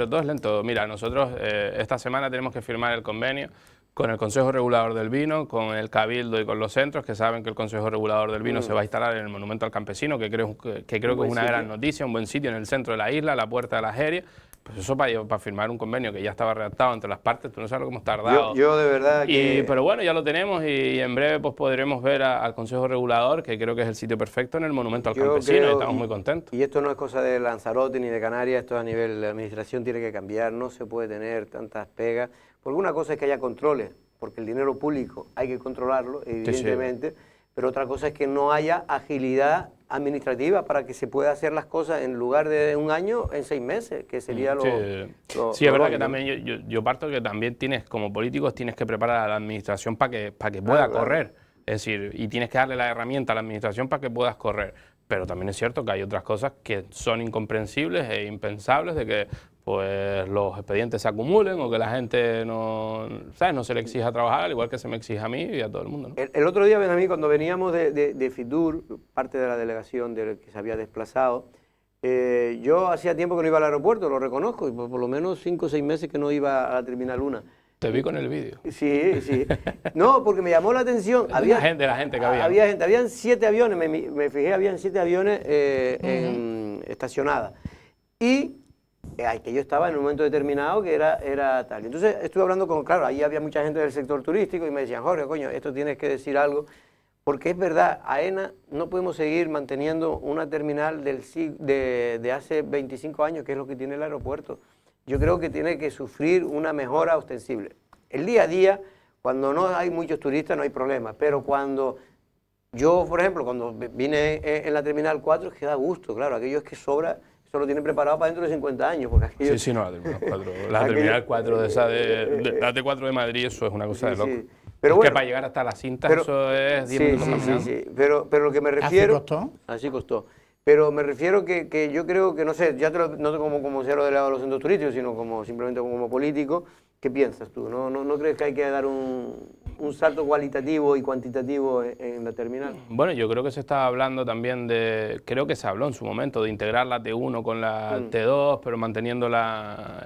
todo es lento. Mira, nosotros esta semana tenemos que firmar el convenio con el Consejo Regulador del Vino, con el Cabildo y con los centros, que saben que el Consejo Regulador del Vino se va a instalar en el Monumento al Campesino, que creo que es una gran noticia, un buen sitio en el centro de la isla, a la puerta de la Jeria. Pues eso para firmar un convenio que ya estaba redactado entre las partes, tú no sabes lo que hemos tardado. Yo de verdad que... Pero bueno, ya lo tenemos y en breve pues podremos ver al Consejo Regulador, que creo que es el sitio perfecto en el Monumento al Campesino, y estamos muy contentos. Y esto no es cosa de Lanzarote ni de Canarias, esto a nivel de administración tiene que cambiar, no se puede tener tantas pegas, porque una cosa es que haya controles, porque el dinero público hay que controlarlo, evidentemente, pero otra cosa es que no haya agilidad administrativa para que se pueda hacer las cosas en lugar de 1 año, en 6 meses, que sería lo Sí, es verdad que también yo parto que también como políticos tienes que preparar a la administración para que pueda correr. Es decir, y tienes que darle la herramienta a la administración para que puedas correr. Pero también es cierto que hay otras cosas que son incomprensibles e impensables de que pues los expedientes se acumulen o que la gente no se le exija trabajar, al igual que se me exige a mí y a todo el mundo, ¿no? El otro día, Benjamín, cuando veníamos de Fitur, parte de la delegación que se había desplazado, yo hacía tiempo que no iba al aeropuerto, lo reconozco, y por lo menos 5 o 6 meses que no iba a la Terminal 1. Te vi con el vídeo. Sí, sí. No, porque me llamó la atención. La gente que había. Habían 7 aviones, me fijé, habían 7 aviones estacionadas. Y que yo estaba en un momento determinado que era tal. Entonces estuve hablando claro, ahí había mucha gente del sector turístico y me decían, Jorge, coño, esto tienes que decir algo. Porque es verdad, AENA no podemos seguir manteniendo una terminal de hace 25 años, que es lo que tiene el aeropuerto. Yo creo que tiene que sufrir una mejora ostensible. El día a día, cuando no hay muchos turistas, no hay problema, pero cuando yo, por ejemplo, cuando vine en la Terminal 4, es que da gusto, claro, aquello es que sobra, eso lo tienen preparado para dentro de 50 años. Porque aquello, sí, no, la Terminal 4, la Terminal 4 de la T4 de Madrid, eso es una cosa de loco. Sí. Pero es bueno, que para llegar hasta la cinta eso es 10 minutos caminando. Sí. Pero lo que me refiero... ¿Así costó? Así costó. Pero me refiero que yo creo que, no sé, ya no como ser delegado de los centros turísticos, sino simplemente como político. ¿Qué piensas tú? ¿No crees que hay que dar un salto cualitativo y cuantitativo en la terminal? Bueno, yo creo que se estaba hablando también creo que se habló en su momento de integrar la T1 con la T2, pero manteniendo la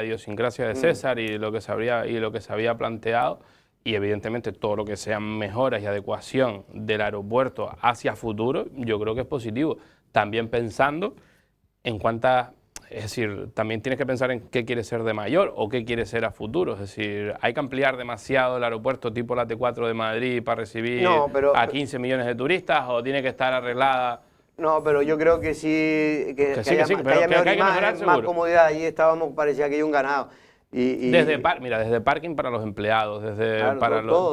idiosincrasia de César y lo que se había planteado. Y evidentemente todo lo que sean mejoras y adecuación del aeropuerto hacia futuro, yo creo que es positivo. También pensando en cuántas, es decir, también tienes que pensar en qué quiere ser de mayor o qué quiere ser a futuro. Es decir, hay que ampliar demasiado el aeropuerto tipo la T4 de Madrid para recibir a 15 millones de turistas, o tiene que estar arreglada. No, pero yo creo que sí, que haya más comodidad. Ahí parecía que hay un ganado. Desde parking para los empleados,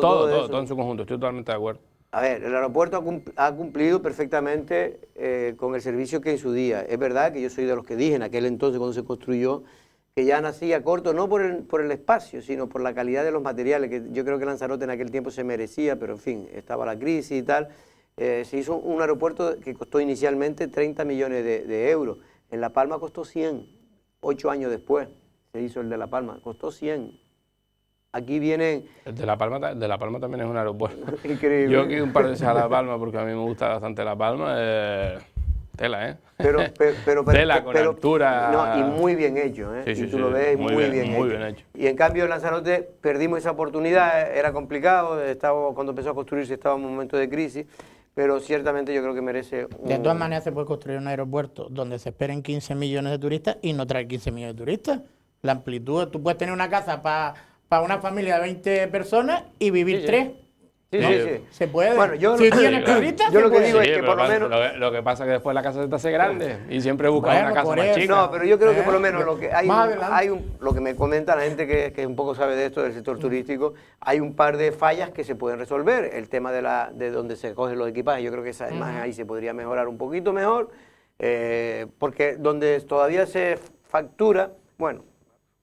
todo en su conjunto, estoy totalmente de acuerdo. A ver, el aeropuerto ha cumplido perfectamente con el servicio que en su día. Es verdad que yo soy de los que dije en aquel entonces cuando se construyó que ya nacía corto, no por el espacio, sino por la calidad de los materiales, que yo creo que Lanzarote en aquel tiempo se merecía, pero en fin, estaba la crisis y tal. Se hizo un aeropuerto que costó inicialmente 30 millones de euros. En La Palma costó 100, 8 años después. Se hizo el de La Palma, costó 100. aquí vienen... El de La Palma también es un aeropuerto. Increíble. Yo he ido un par de veces a La Palma porque a mí me gusta bastante La Palma. Tela, ¿eh? Tela, con altura. No, y muy bien hecho, ¿eh? Sí, sí, y tú sí, lo ves muy bien hecho. Y en cambio en Lanzarote perdimos esa oportunidad, era complicado, cuando empezó a construirse estaba en un momento de crisis, pero ciertamente yo creo que merece De todas maneras se puede construir un aeropuerto donde se esperen 15 millones de turistas y no traer 15 millones de turistas. La amplitud, tú puedes tener una casa para una familia de 20 personas y vivir 3. Sí, ¿no? sí, sí. Se puede. Bueno, yo si tienes turistas, yo lo que puede. digo es Sí, que pero por lo menos... Lo que pasa es que después la casa se te hace grande y siempre buscas Bueno, una casa por más eso. chica. No, pero yo creo que por lo menos lo que Más adelante. lo que me comenta la gente que un poco sabe de esto del sector turístico, hay un par de fallas que se pueden resolver. El tema de donde se cogen los equipajes, yo creo que además ahí se podría mejorar un poquito mejor, porque donde todavía se factura, bueno,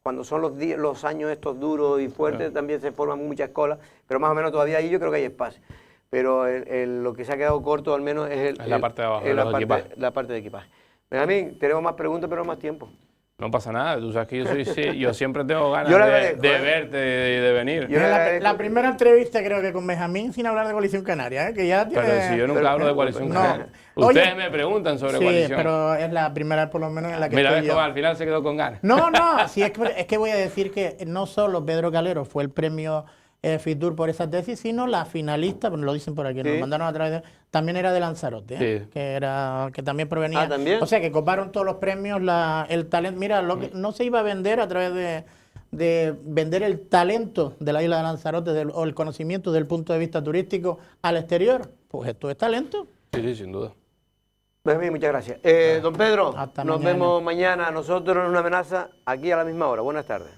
cuando son los años estos duros y fuertes también se forman muchas colas, pero más o menos todavía ahí yo creo que hay espacio. Pero lo que se ha quedado corto al menos es la parte de abajo, la parte de equipaje. Benjamín, tenemos más preguntas pero más tiempo. No pasa nada, tú sabes que yo siempre tengo ganas Yo le de agradezco, verte y de venir. Yo le agradezco. La primera entrevista creo que con Benjamín sin hablar de Coalición Canaria, ¿eh? Que ya tiene... Pero si yo nunca hablo de Coalición no. Canaria. Oye, Ustedes me preguntan sobre sí, Coalición. pero es la primera por lo menos en la que Mira, estoy ves yo. cómo al final se quedó con ganas. No, sí, es que voy a decir que no solo Pedro Calero fue el premio Fitur por esa tesis, sino la finalista, bueno, lo dicen por aquí, nos mandaron a través de... También era de Lanzarote, ¿eh? Sí. que también provenía... ¿también? O sea, que coparon todos los premios, el talento... Mira, lo que no se iba a vender a través de vender el talento de la isla de Lanzarote o el conocimiento desde el punto de vista turístico al exterior. Pues esto es talento. Sí, sin duda. Benjamín, muchas gracias. Don Pedro, Hasta nos mañana. vemos mañana nosotros en Una Amenaza aquí a la misma hora. Buenas tardes.